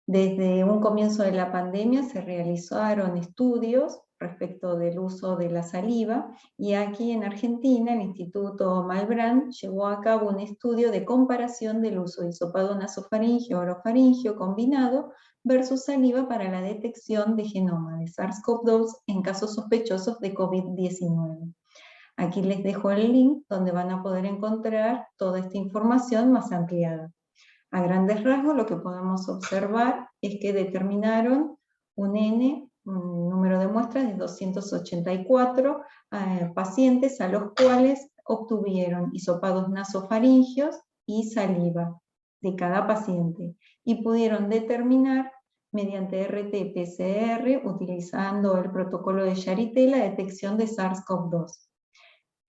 Desde un comienzo de la pandemia se realizaron estudios respecto del uso de la saliva y aquí en Argentina el Instituto Malbrán llevó a cabo un estudio de comparación del uso de hisopado nasofaríngeo orofaríngeo combinado versus saliva para la detección de genoma de SARS-CoV-2 en casos sospechosos de COVID-19. Aquí les dejo el link donde van a poder encontrar toda esta información más ampliada. A grandes rasgos lo que podemos observar es que determinaron un número de muestras de 284 pacientes a los cuales obtuvieron hisopados nasofaringios y saliva de cada paciente y pudieron determinar mediante RT-PCR utilizando el protocolo de Charité la detección de SARS-CoV-2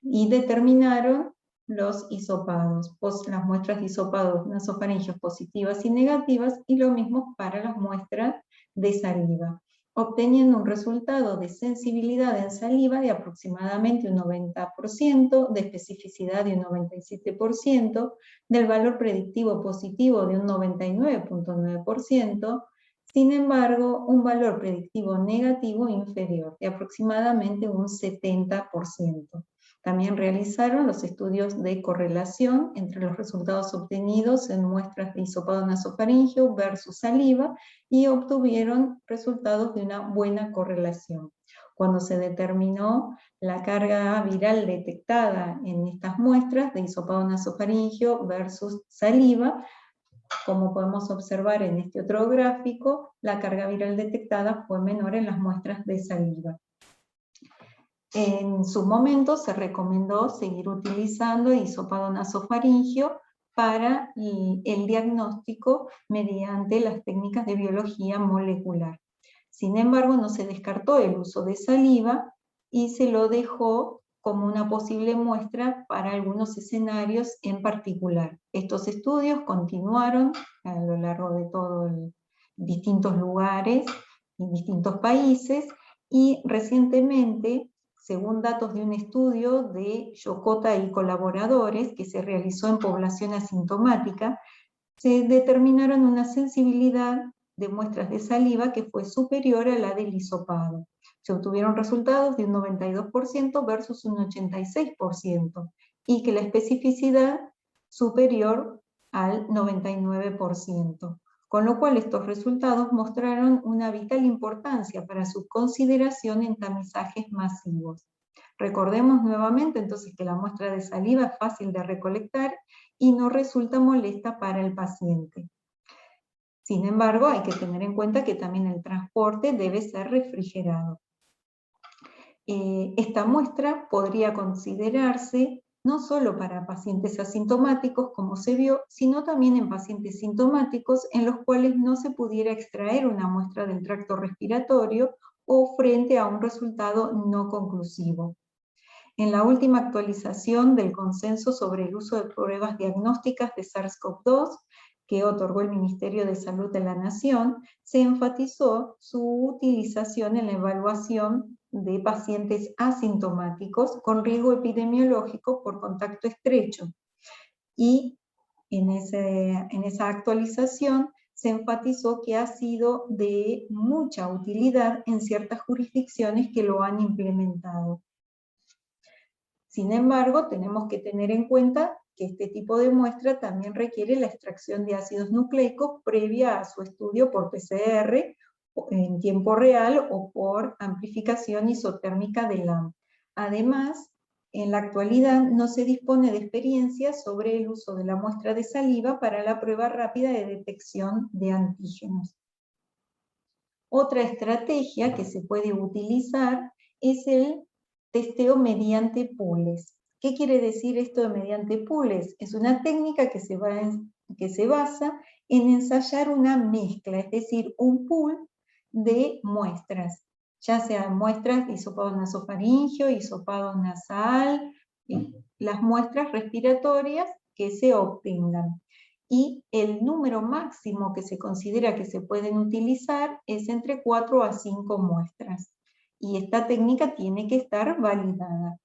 y determinaron los hisopados, las muestras de hisopados nasofaringios positivas y negativas, y lo mismo para las muestras de saliva, obteniendo un resultado de sensibilidad en saliva de aproximadamente un 90%, de especificidad de un 97%, del valor predictivo positivo de un 99.9%, Sin embargo, un valor predictivo negativo inferior, de aproximadamente un 70%. También realizaron los estudios de correlación entre los resultados obtenidos en muestras de hisopado nasofaríngeo versus saliva y obtuvieron resultados de una buena correlación. Cuando se determinó la carga viral detectada en estas muestras de hisopado nasofaríngeo versus saliva, como podemos observar en este otro gráfico, la carga viral detectada fue menor en las muestras de saliva. En su momento se recomendó seguir utilizando hisopado nasofaríngeo para el diagnóstico mediante las técnicas de biología molecular. Sin embargo, no se descartó el uso de saliva y se lo dejó como una posible muestra para algunos escenarios en particular. Estos estudios continuaron a lo largo de todos distintos lugares y distintos países, y recientemente, según datos de un estudio de Yokota y colaboradores que se realizó en población asintomática, se determinaron una sensibilidad de muestras de saliva que fue superior a la del hisopado. Se obtuvieron resultados de un 92% versus un 86%, y que la especificidad superior al 99%. Con lo cual estos resultados mostraron una vital importancia para su consideración en tamizajes masivos. Recordemos nuevamente entonces que la muestra de saliva es fácil de recolectar y no resulta molesta para el paciente. Sin embargo, hay que tener en cuenta que también el transporte debe ser refrigerado. Esta muestra podría considerarse no solo para pacientes asintomáticos, como se vio, sino también en pacientes sintomáticos en los cuales no se pudiera extraer una muestra del tracto respiratorio o frente a un resultado no conclusivo. En la última actualización del consenso sobre el uso de pruebas diagnósticas de SARS-CoV-2, que otorgó el Ministerio de Salud de la Nación, se enfatizó su utilización en la evaluación de pacientes asintomáticos con riesgo epidemiológico por contacto estrecho. Y en esa actualización se enfatizó que ha sido de mucha utilidad en ciertas jurisdicciones que lo han implementado. Sin embargo, tenemos que tener en cuenta que este tipo de muestra también requiere la extracción de ácidos nucleicos previa a su estudio por PCR en tiempo real o por amplificación isotérmica de LAMP. Además, en la actualidad no se dispone de experiencia sobre el uso de la muestra de saliva para la prueba rápida de detección de antígenos. Otra estrategia que se puede utilizar es el testeo mediante pools. ¿Qué quiere decir esto de mediante pools? Es una técnica que se basa en ensayar una mezcla, es decir, un pool de muestras, ya sean muestras de hisopado nasofaríngeo, hisopado nasal, las muestras respiratorias que se obtengan. Y el número máximo que se considera que se pueden utilizar es entre 4 a 5 muestras. Y esta técnica tiene que estar validada.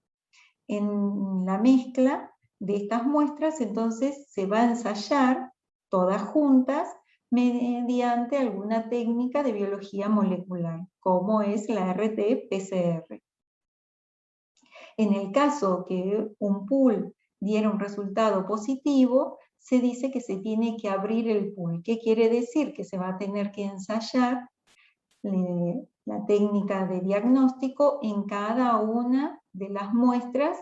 En la mezcla de estas muestras, entonces, se va a ensayar todas juntas mediante alguna técnica de biología molecular, como es la RT-PCR. En el caso que un pool diera un resultado positivo, se dice que se tiene que abrir el pool. ¿Qué quiere decir? Que se va a tener que ensayar la técnica de diagnóstico en cada una de las muestras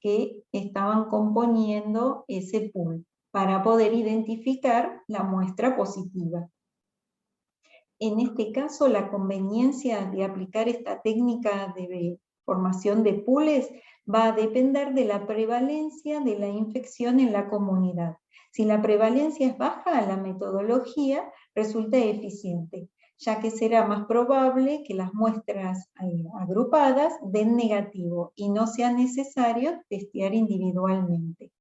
que estaban componiendo ese pool, para poder identificar la muestra positiva. En este caso, la conveniencia de aplicar esta técnica de formación de pools va a depender de la prevalencia de la infección en la comunidad. Si la prevalencia es baja, la metodología resulta eficiente, ya que será más probable que las muestras agrupadas den negativo y no sea necesario testear individualmente.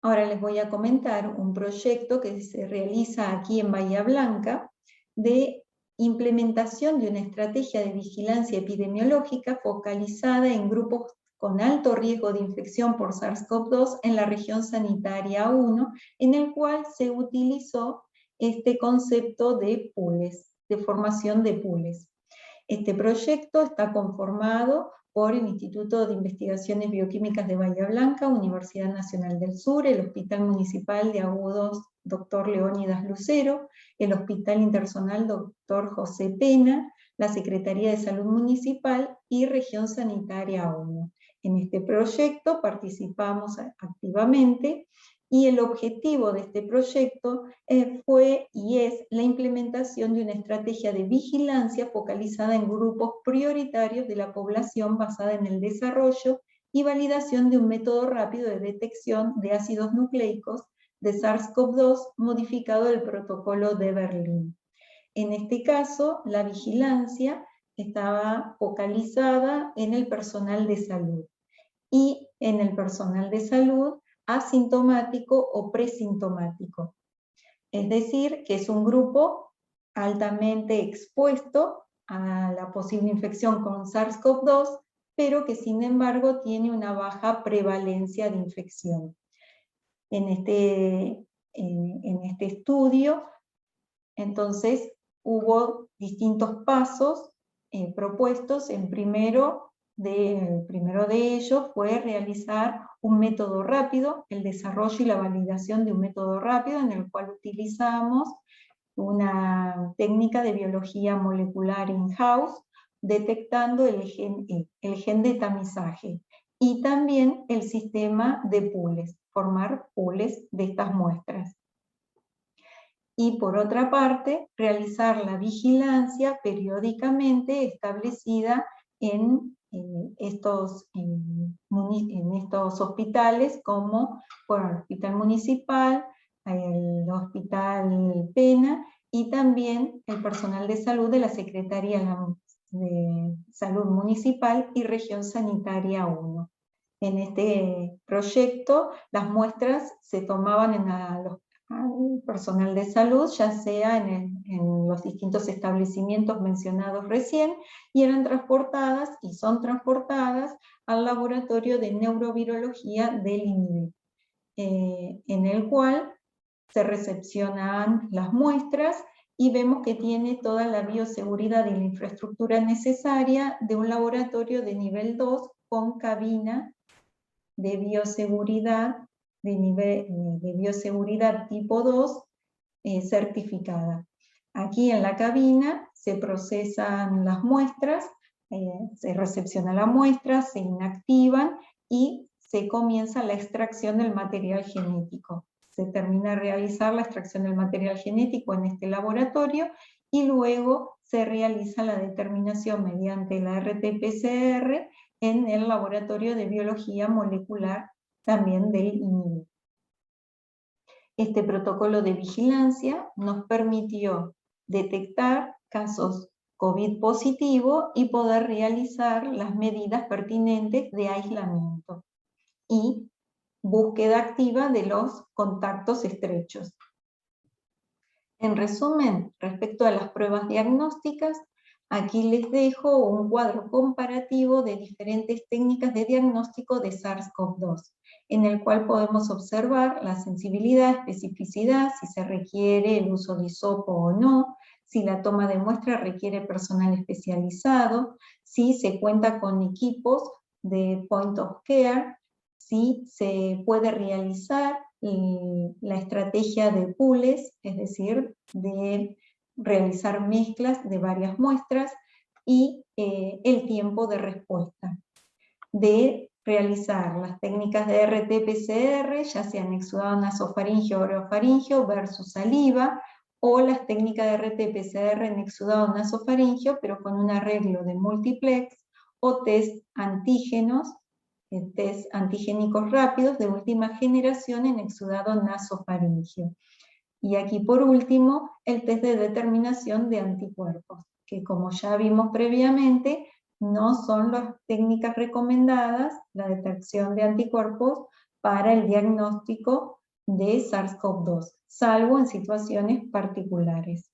Ahora les voy a comentar un proyecto que se realiza aquí en Bahía Blanca de implementación de una estrategia de vigilancia epidemiológica focalizada en grupos con alto riesgo de infección por SARS-CoV-2 en la región sanitaria 1, en el cual se utilizó este concepto de pools. de formación de pools. Este proyecto está conformado por el Instituto de Investigaciones Bioquímicas de Bahía Blanca, Universidad Nacional del Sur, el Hospital Municipal de Agudos Dr. Leónidas Lucero, el Hospital Intersonal Dr. José Pena, la Secretaría de Salud Municipal y Región Sanitaria 1. En este proyecto participamos activamente y el objetivo de este proyecto fue y es la implementación de una estrategia de vigilancia focalizada en grupos prioritarios de la población basada en el desarrollo y validación de un método rápido de detección de ácidos nucleicos de SARS-CoV-2 modificado del protocolo de Berlín. En este caso, la vigilancia estaba focalizada en el personal de salud y en el personal de salud asintomático o presintomático. Es decir, que es un grupo altamente expuesto a la posible infección con SARS-CoV-2, pero que sin embargo tiene una baja prevalencia de infección. En este estudio, entonces, hubo distintos pasos propuestos. El primero de ellos fue realizar un método rápido, el desarrollo y la validación de un método rápido en el cual utilizamos una técnica de biología molecular in-house, detectando el gen de tamizaje, y también el sistema de pools, formar pools de estas muestras. Y por otra parte, realizar la vigilancia periódicamente establecida en estos hospitales, como el Hospital Municipal, el Hospital Pena, y también el personal de salud de la Secretaría de Salud Municipal y Región Sanitaria 1. En este proyecto, las muestras se tomaban al personal de salud, ya sea en los distintos establecimientos mencionados recién, y eran transportadas, y son transportadas, al laboratorio de neurovirología del INIBE, en el cual se recepcionan las muestras, y vemos que tiene toda la bioseguridad y la infraestructura necesaria de un laboratorio de nivel 2 con cabina de bioseguridad de bioseguridad tipo 2 certificada. Aquí en la cabina se procesan las muestras, se recepciona la muestra, se inactivan y se comienza la extracción del material genético. Se termina de realizar la extracción del material genético en este laboratorio y luego se realiza la determinación mediante la RT-PCR en el laboratorio de biología molecular también del INIBE. Este protocolo de vigilancia nos permitió detectar casos COVID positivo y poder realizar las medidas pertinentes de aislamiento y búsqueda activa de los contactos estrechos. En resumen, respecto a las pruebas diagnósticas, aquí les dejo un cuadro comparativo de diferentes técnicas de diagnóstico de SARS-CoV-2, en el cual podemos observar la sensibilidad, especificidad, si se requiere el uso de hisopo o no, si la toma de muestra requiere personal especializado, si se cuenta con equipos de point of care, si se puede realizar la estrategia de pools, es decir, de realizar mezclas de varias muestras, y el tiempo de respuesta. De realizar las técnicas de RT-PCR, ya sean exudado nasofaringeo o orofaringeo versus saliva, o las técnicas de RT-PCR en exudado nasofaringeo, pero con un arreglo de multiplex, o test antígenos, test antigénicos rápidos de última generación en exudado nasofaringeo. Y aquí por último, el test de determinación de anticuerpos, que como ya vimos previamente, no son las técnicas recomendadas, la detección de anticuerpos para el diagnóstico de SARS-CoV-2, salvo en situaciones particulares.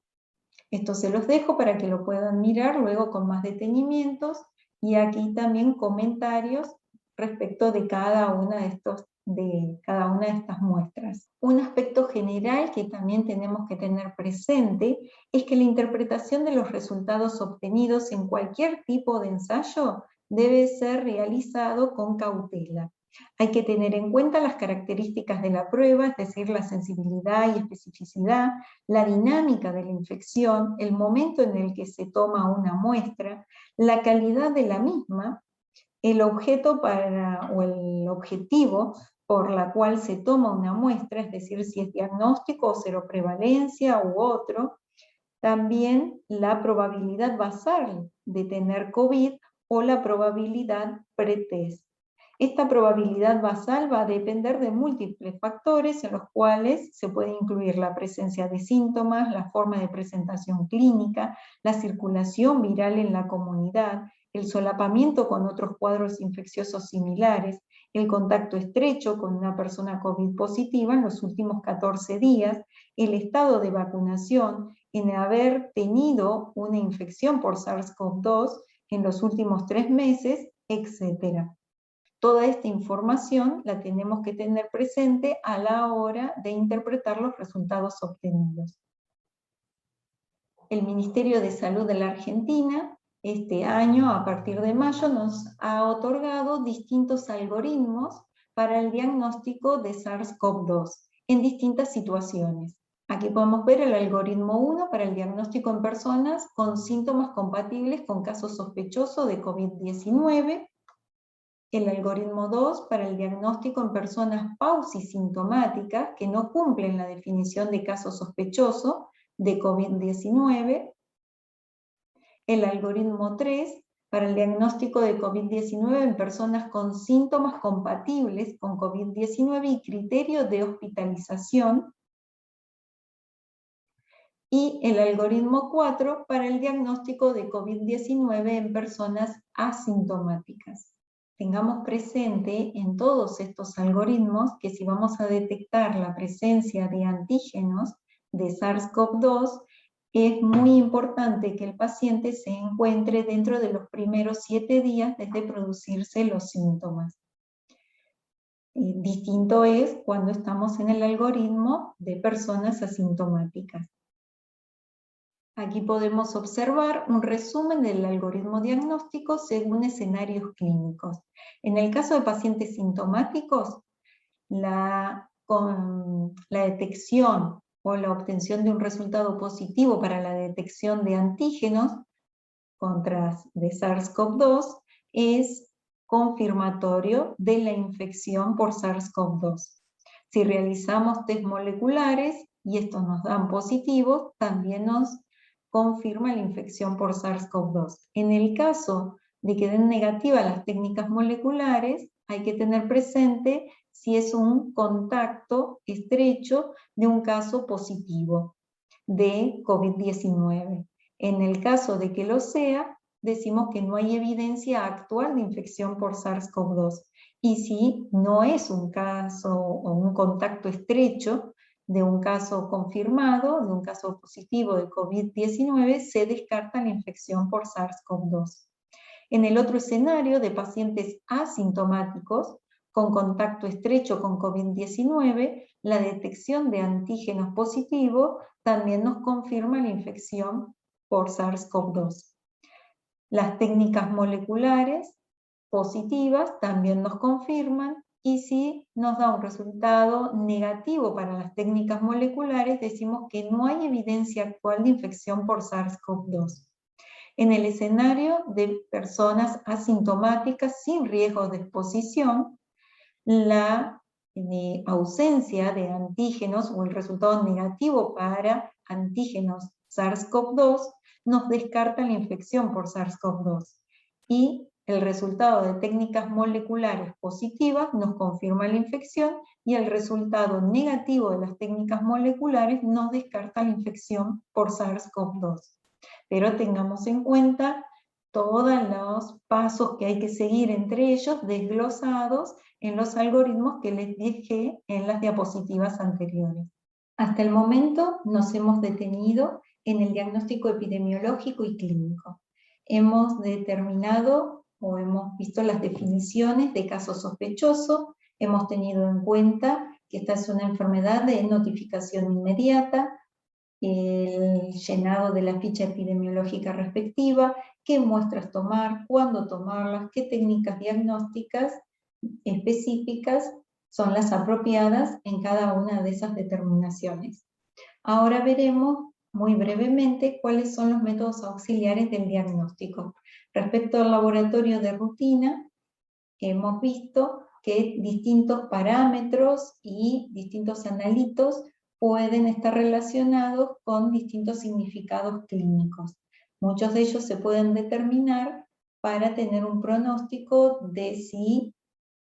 Esto se los dejo para que lo puedan mirar luego con más detenimientos, y aquí también comentarios respecto de cada una de estos de cada una de estas muestras. Un aspecto general que también tenemos que tener presente es que la interpretación de los resultados obtenidos en cualquier tipo de ensayo debe ser realizado con cautela. Hay que tener en cuenta las características de la prueba, es decir, la sensibilidad y especificidad, la dinámica de la infección, el momento en el que se toma una muestra, la calidad de la misma, el objeto o el objetivo por la cual se toma una muestra, es decir, si es diagnóstico o seroprevalencia u otro, también la probabilidad basal de tener COVID o la probabilidad pretest. Esta probabilidad basal va a depender de múltiples factores en los cuales se puede incluir la presencia de síntomas, la forma de presentación clínica, la circulación viral en la comunidad, el solapamiento con otros cuadros infecciosos similares, el contacto estrecho con una persona COVID positiva en los últimos 14 días, el estado de vacunación, en haber tenido una infección por SARS-CoV-2 en los últimos 3 meses, etc. Toda esta información la tenemos que tener presente a la hora de interpretar los resultados obtenidos. El Ministerio de Salud de la Argentina, este año, a partir de mayo, nos ha otorgado distintos algoritmos para el diagnóstico de SARS-CoV-2 en distintas situaciones. Aquí podemos ver el algoritmo 1 para el diagnóstico en personas con síntomas compatibles con casos sospechosos de COVID-19, el algoritmo 2 para el diagnóstico en personas pausisintomáticas que no cumplen la definición de caso sospechoso de COVID-19, el algoritmo 3 para el diagnóstico de COVID-19 en personas con síntomas compatibles con COVID-19 y criterio de hospitalización, y el algoritmo 4 para el diagnóstico de COVID-19 en personas asintomáticas. Tengamos presente en todos estos algoritmos que si vamos a detectar la presencia de antígenos de SARS-CoV-2, es muy importante que el paciente se encuentre dentro de los primeros 7 días desde producirse los síntomas. Distinto es cuando estamos en el algoritmo de personas asintomáticas. Aquí podemos observar un resumen del algoritmo diagnóstico según escenarios clínicos. En el caso de pacientes sintomáticos, con la detección o la obtención de un resultado positivo para la detección de antígenos de SARS-CoV-2 es confirmatorio de la infección por SARS-CoV-2. Si realizamos test moleculares y estos nos dan positivos, también nos confirma la infección por SARS-CoV-2. En el caso de que den negativas las técnicas moleculares, hay que tener presente si es un contacto estrecho de un caso positivo de COVID-19. En el caso de que lo sea, decimos que no hay evidencia actual de infección por SARS-CoV-2. Y si no es un caso o un contacto estrecho de un caso confirmado, de un caso positivo de COVID-19, se descarta la infección por SARS-CoV-2. En el otro escenario de pacientes asintomáticos con contacto estrecho con COVID-19, la detección de antígenos positivos también nos confirma la infección por SARS-CoV-2. Las técnicas moleculares positivas también nos confirman, y si nos da un resultado negativo para las técnicas moleculares, decimos que no hay evidencia actual de infección por SARS-CoV-2. En el escenario de personas asintomáticas sin riesgo de exposición, la ausencia de antígenos o el resultado negativo para antígenos SARS-CoV-2 nos descarta la infección por SARS-CoV-2. Y el resultado de técnicas moleculares positivas nos confirma la infección, y el resultado negativo de las técnicas moleculares nos descarta la infección por SARS-CoV-2. Pero tengamos en cuenta todos los pasos que hay que seguir entre ellos, desglosados en los algoritmos que les dejé en las diapositivas anteriores. Hasta el momento nos hemos detenido en el diagnóstico epidemiológico y clínico. Hemos determinado o hemos visto las definiciones de caso sospechoso, Hemos tenido en cuenta que esta es una enfermedad de notificación inmediata, el llenado de la ficha epidemiológica respectiva, qué muestras tomar, cuándo tomarlas, qué técnicas diagnósticas específicas son las apropiadas en cada una de esas determinaciones. Ahora veremos muy brevemente cuáles son los métodos auxiliares del diagnóstico. Respecto al laboratorio de rutina, hemos visto que distintos parámetros y distintos analitos pueden estar relacionados con distintos significados clínicos. Muchos de ellos se pueden determinar para tener un pronóstico de si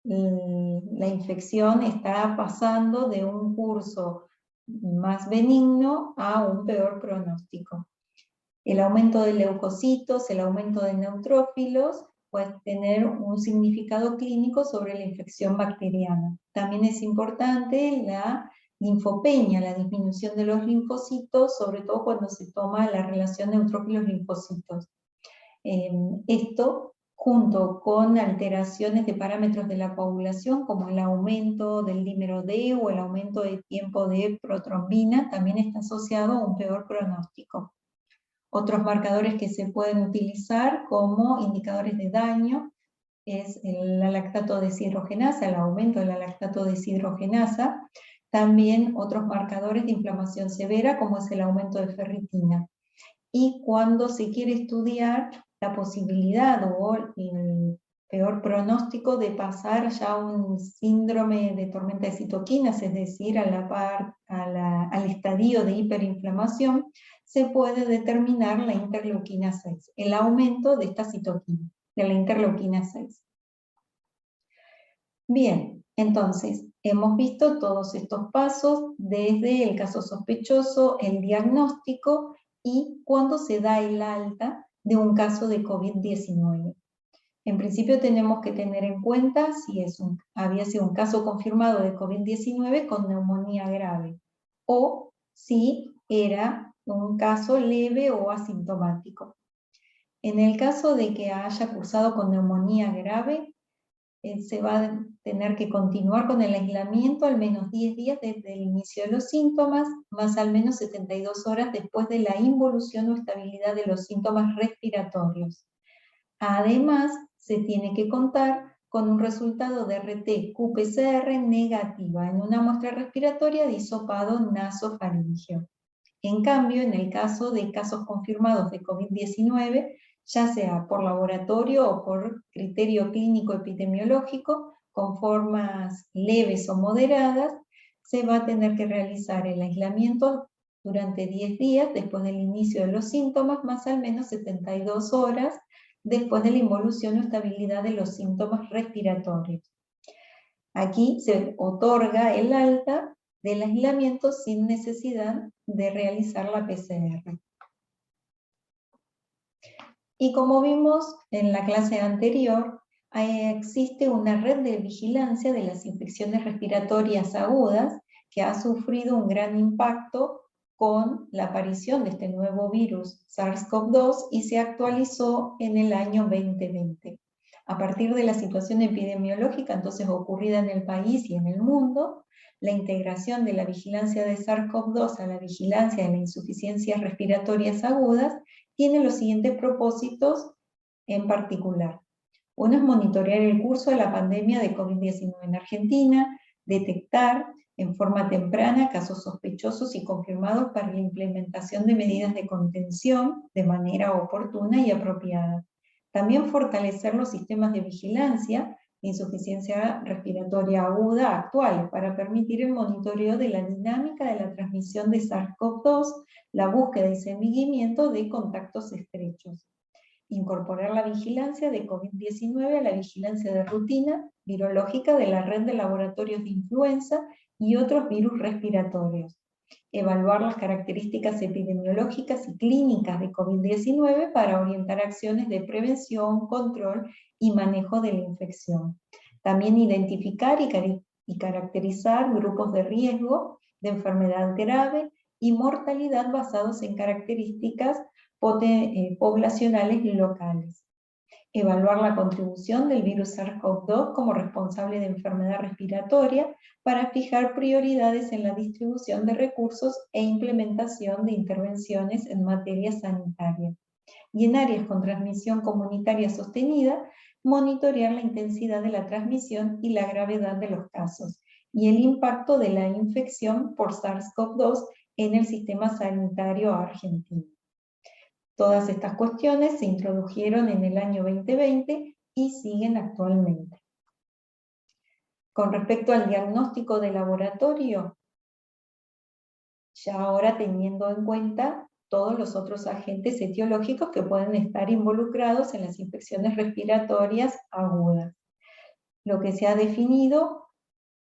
la infección está pasando de un curso más benigno a un peor pronóstico. El aumento de leucocitos, el aumento de neutrófilos, puede tener un significado clínico sobre la infección bacteriana. También es importante la linfopenia, la disminución de los linfocitos, sobre todo cuando se toma la relación neutrófilos-linfocitos. Esto, junto con alteraciones de parámetros de la coagulación, como el aumento del dímero D o el aumento de tiempo de protrombina, también está asociado a un peor pronóstico. Otros marcadores que se pueden utilizar como indicadores de daño es la lactato deshidrogenasa, el aumento de la lactato deshidrogenasa. También otros marcadores de inflamación severa, como es el aumento de ferritina. Y cuando se quiere estudiar la posibilidad o el peor pronóstico de pasar ya a un síndrome de tormenta de citoquinas, es decir, al estadio de hiperinflamación, se puede determinar la interleuquina 6, el aumento de esta citoquina, de la interleuquina 6. Bien, entonces, hemos visto todos estos pasos desde el caso sospechoso, el diagnóstico y cuando se da el alta de un caso de COVID-19. En principio tenemos que tener en cuenta si había sido un caso confirmado de COVID-19 con neumonía grave o si era un caso leve o asintomático. En el caso de que haya cursado con neumonía grave, se va a tener que continuar con el aislamiento al menos 10 días desde el inicio de los síntomas, más al menos 72 horas después de la involución o estabilidad de los síntomas respiratorios. Además, se tiene que contar con un resultado de RT-qPCR negativa en una muestra respiratoria de hisopado nasofaríngeo. En cambio, en el caso de casos confirmados de COVID-19, ya sea por laboratorio o por criterio clínico epidemiológico, con formas leves o moderadas, se va a tener que realizar el aislamiento durante 10 días después del inicio de los síntomas, más al menos 72 horas después de la involución o estabilidad de los síntomas respiratorios. Aquí se otorga el alta del aislamiento sin necesidad de realizar la PCR. Y como vimos en la clase anterior, existe una red de vigilancia de las infecciones respiratorias agudas que ha sufrido un gran impacto con la aparición de este nuevo virus SARS-CoV-2 y se actualizó en el año 2020. A partir de la situación epidemiológica entonces ocurrida en el país y en el mundo, la integración de la vigilancia de SARS-CoV-2 a la vigilancia de las insuficiencias respiratorias agudas tiene los siguientes propósitos en particular. Uno es monitorear el curso de la pandemia de COVID-19 en Argentina, detectar en forma temprana casos sospechosos y confirmados para la implementación de medidas de contención de manera oportuna y apropiada. También fortalecer los sistemas de vigilancia de insuficiencia respiratoria aguda actuales para permitir el monitoreo de la dinámica de la transmisión de SARS-CoV-2, la búsqueda y seguimiento de contactos estrechos. Incorporar la vigilancia de COVID-19 a la vigilancia de rutina virológica de la red de laboratorios de influenza y otros virus respiratorios. Evaluar las características epidemiológicas y clínicas de COVID-19 para orientar acciones de prevención, control y manejo de la infección. También identificar y caracterizar grupos de riesgo de enfermedad grave y mortalidad basados en características poblacionales locales. Evaluar la contribución del virus SARS-CoV-2 como responsable de enfermedad respiratoria para fijar prioridades en la distribución de recursos e implementación de intervenciones en materia sanitaria. Y en áreas con transmisión comunitaria sostenida, monitorear la intensidad de la transmisión y la gravedad de los casos, y el impacto de la infección por SARS-CoV-2 en el sistema sanitario argentino. Todas estas cuestiones se introdujeron en el año 2020 y siguen actualmente. Con respecto al diagnóstico de laboratorio, ya ahora teniendo en cuenta todos los otros agentes etiológicos que pueden estar involucrados en las infecciones respiratorias agudas. Lo que se ha definido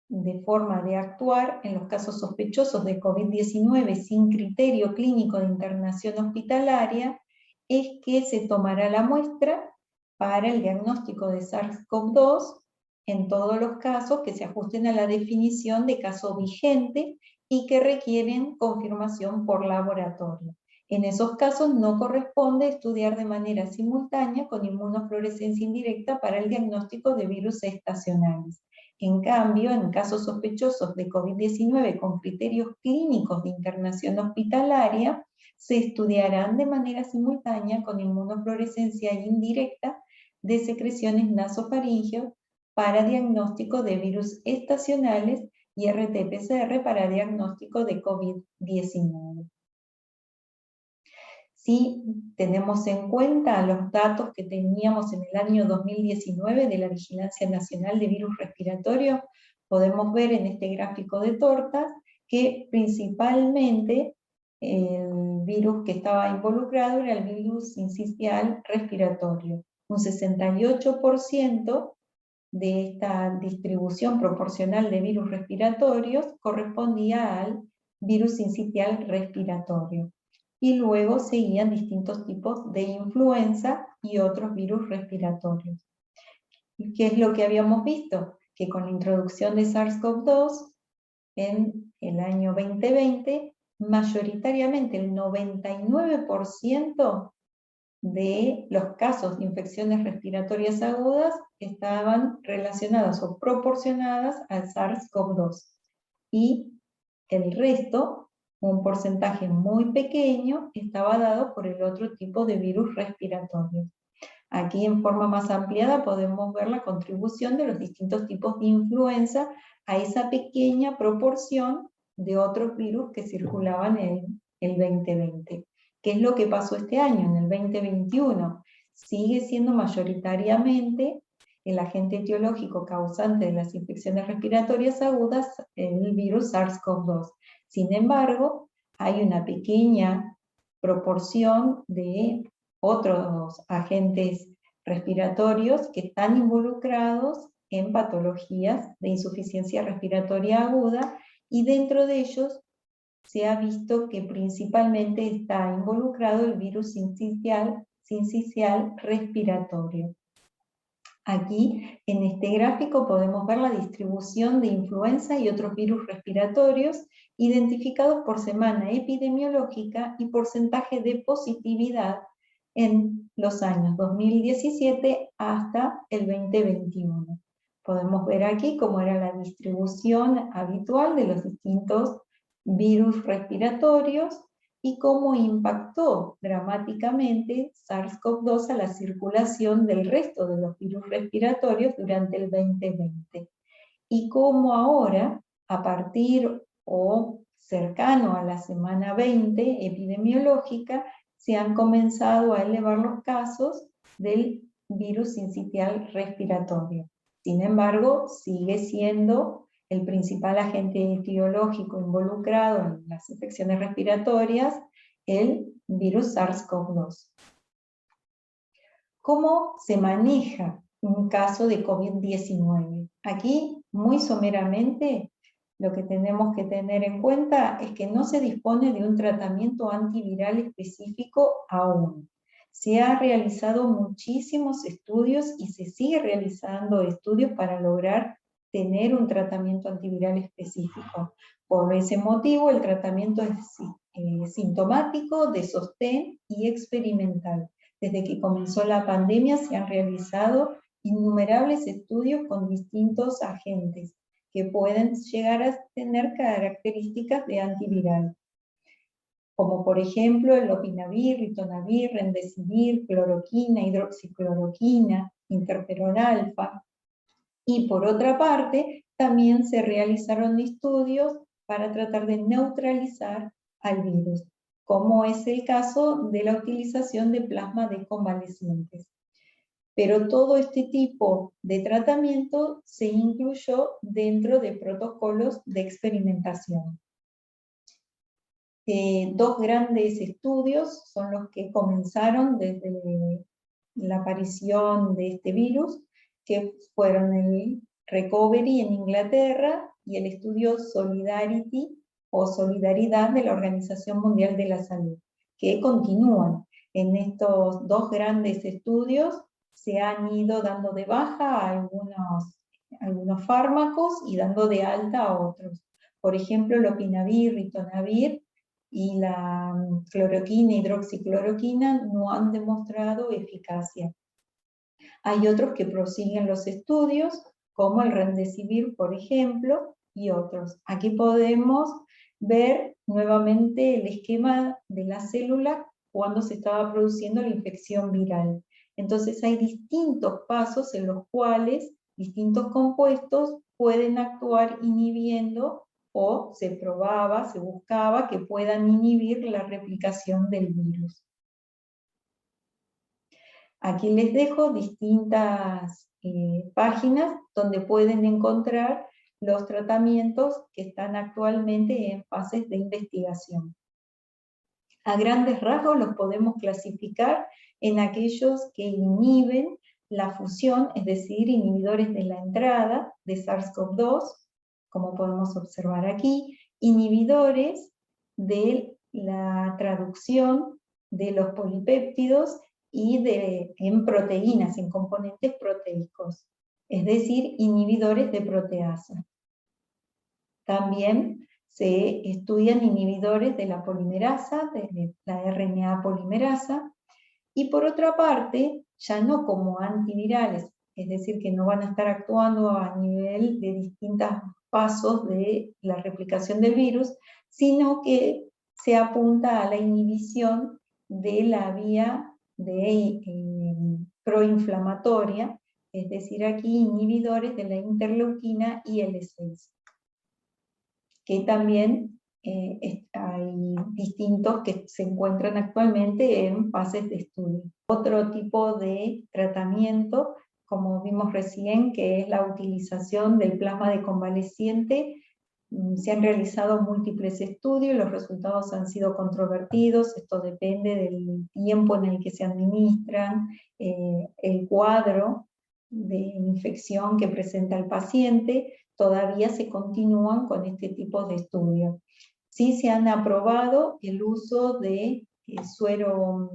de forma de actuar en los casos sospechosos de COVID-19 sin criterio clínico de internación hospitalaria es que se tomará la muestra para el diagnóstico de SARS-CoV-2 en todos los casos que se ajusten a la definición de caso vigente y que requieren confirmación por laboratorio. En esos casos no corresponde estudiar de manera simultánea con inmunofluorescencia indirecta para el diagnóstico de virus estacionales. En cambio, en casos sospechosos de COVID-19 con criterios clínicos de internación hospitalaria, se estudiarán de manera simultánea con inmunofluorescencia indirecta de secreciones nasofaríngeas para diagnóstico de virus estacionales y RT-PCR para diagnóstico de COVID-19. Si tenemos en cuenta los datos que teníamos en el año 2019 de la Vigilancia Nacional de Virus Respiratorios, podemos ver en este gráfico de tortas que principalmente el virus que estaba involucrado era el virus sincicial respiratorio. Un 68% de esta distribución proporcional de virus respiratorios correspondía al virus sincicial respiratorio. Y luego seguían distintos tipos de influenza y otros virus respiratorios. ¿Qué es lo que habíamos visto? Que con la introducción de SARS-CoV-2 en el año 2020, mayoritariamente el 99% de los casos de infecciones respiratorias agudas estaban relacionadas o proporcionadas al SARS-CoV-2. Y el resto, un porcentaje muy pequeño, estaba dado por el otro tipo de virus respiratorio. Aquí en forma más ampliada podemos ver la contribución de los distintos tipos de influenza a esa pequeña proporción de otros virus que circulaban en el 2020. ¿Qué es lo que pasó este año, en el 2021? Sigue siendo mayoritariamente el agente etiológico causante de las infecciones respiratorias agudas el virus SARS-CoV-2. Sin embargo, hay una pequeña proporción de otros agentes respiratorios que están involucrados en patologías de insuficiencia respiratoria aguda, y dentro de ellos se ha visto que principalmente está involucrado el virus sincicial respiratorio. Aquí, en este gráfico, podemos ver la distribución de influenza y otros virus respiratorios identificados por semana epidemiológica y porcentaje de positividad en los años 2017 hasta el 2021. Podemos ver aquí cómo era la distribución habitual de los distintos virus respiratorios y cómo impactó dramáticamente SARS-CoV-2 a la circulación del resto de los virus respiratorios durante el 2020. Y cómo ahora, a partir o cercano a la semana 20 epidemiológica, se han comenzado a elevar los casos del virus sincicial respiratorio. Sin embargo, sigue siendo el principal agente etiológico involucrado en las infecciones respiratorias, el virus SARS-CoV-2. ¿Cómo se maneja un caso de COVID-19? Aquí, muy someramente, lo que tenemos que tener en cuenta es que no se dispone de un tratamiento antiviral específico aún. Se han realizado muchísimos estudios y se sigue realizando estudios para lograr tener un tratamiento antiviral específico. Por ese motivo, el tratamiento es sintomático, de sostén y experimental. Desde que comenzó la pandemia se han realizado innumerables estudios con distintos agentes que pueden llegar a tener características de antiviral, como por ejemplo el lopinavir, ritonavir, remdesivir, cloroquina, hidroxicloroquina, interferón alfa. Y por otra parte, también se realizaron estudios para tratar de neutralizar al virus, como es el caso de la utilización de plasma de convalecientes. Pero todo este tipo de tratamiento se incluyó dentro de protocolos de experimentación. Dos grandes estudios son los que comenzaron desde la aparición de este virus, que fueron el Recovery en Inglaterra y el estudio Solidarity o Solidaridad de la Organización Mundial de la Salud, que continúan. En estos dos grandes estudios se han ido dando de baja algunos fármacos y dando de alta a otros. Por ejemplo, lopinavir, ritonavir y la cloroquina, hidroxicloroquina no han demostrado eficacia. Hay otros que prosiguen los estudios, como el remdesivir, por ejemplo, y otros. Aquí podemos ver nuevamente el esquema de la célula cuando se estaba produciendo la infección viral. Entonces hay distintos pasos en los cuales distintos compuestos pueden actuar inhibiendo, o se probaba, se buscaba que puedan inhibir la replicación del virus. Aquí les dejo distintas páginas donde pueden encontrar los tratamientos que están actualmente en fases de investigación. A grandes rasgos los podemos clasificar en aquellos que inhiben la fusión, es decir, inhibidores de la entrada de SARS-CoV-2, como podemos observar aquí, inhibidores de la traducción de los polipéptidos y en proteínas, en componentes proteicos, es decir, inhibidores de proteasa. También se estudian inhibidores de la polimerasa, de la RNA polimerasa, y por otra parte, ya no como antivirales, es decir, que no van a estar actuando a nivel de distintos pasos de la replicación del virus, sino que se apunta a la inhibición de la vía proinflamatoria, es decir, aquí inhibidores de la interleuquina IL-6, que también hay distintos que se encuentran actualmente en fases de estudio. Otro tipo de tratamiento, como vimos recién, que es la utilización del plasma de convaleciente. Se han realizado múltiples estudios, los resultados han sido controvertidos, esto depende del tiempo en el que se administran, el cuadro de infección que presenta el paciente. Todavía se continúan con este tipo de estudios. Sí se han aprobado el uso de suero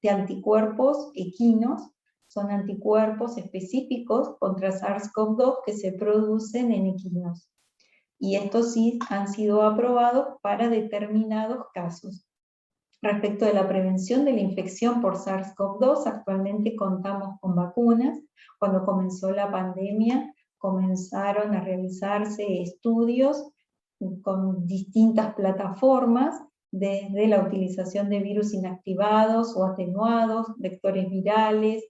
de anticuerpos equinos, son anticuerpos específicos contra SARS-CoV-2 que se producen en equinos. Y estos sí han sido aprobados para determinados casos. Respecto de la prevención de la infección por SARS-CoV-2, actualmente contamos con vacunas. Cuando comenzó la pandemia, comenzaron a realizarse estudios con distintas plataformas, desde la utilización de virus inactivados o atenuados, vectores virales,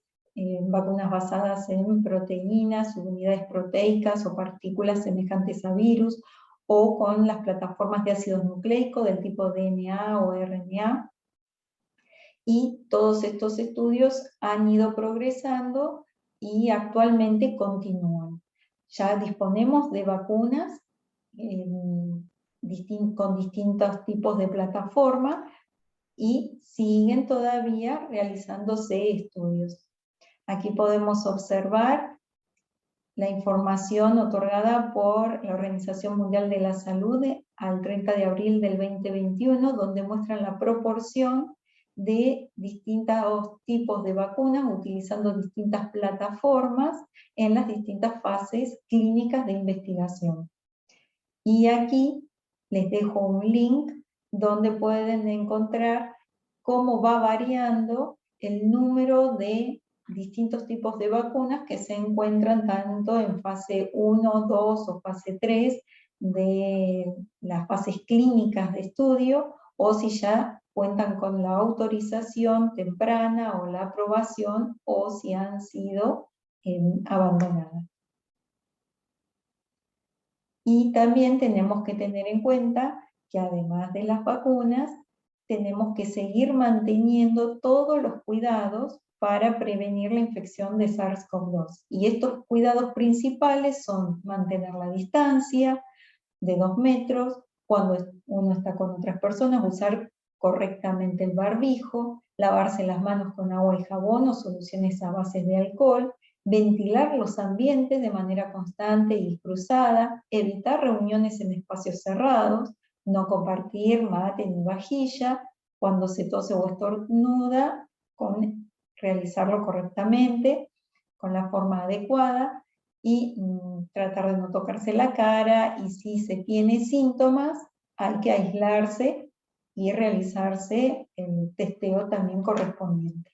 vacunas basadas en proteínas, subunidades proteicas o partículas semejantes a virus, o con las plataformas de ácidos nucleicos del tipo DNA o RNA. Y todos estos estudios han ido progresando y actualmente continúan. Ya disponemos de vacunas con distintos tipos de plataforma y siguen todavía realizándose estudios. Aquí podemos observar la información otorgada por la Organización Mundial de la Salud al 30 de abril del 2021, donde muestran la proporción de distintos tipos de vacunas utilizando distintas plataformas en las distintas fases clínicas de investigación. Y aquí les dejo un link donde pueden encontrar cómo va variando el número de distintos tipos de vacunas que se encuentran tanto en fase 1, 2 o fase 3 de las fases clínicas de estudio, o si ya cuentan con la autorización temprana o la aprobación, o si han sido abandonadas. Y también tenemos que tener en cuenta que además de las vacunas, tenemos que seguir manteniendo todos los cuidados para prevenir la infección de SARS-CoV-2. Y estos cuidados principales son mantener la distancia de 2 metros, cuando uno está con otras personas, usar correctamente el barbijo, lavarse las manos con agua y jabón o soluciones a base de alcohol, ventilar los ambientes de manera constante y cruzada, evitar reuniones en espacios cerrados, no compartir mate ni vajilla, cuando se tose o estornuda, realizarlo correctamente, con la forma adecuada, y tratar de no tocarse la cara, y si se tiene síntomas, hay que aislarse y realizarse el testeo también correspondiente.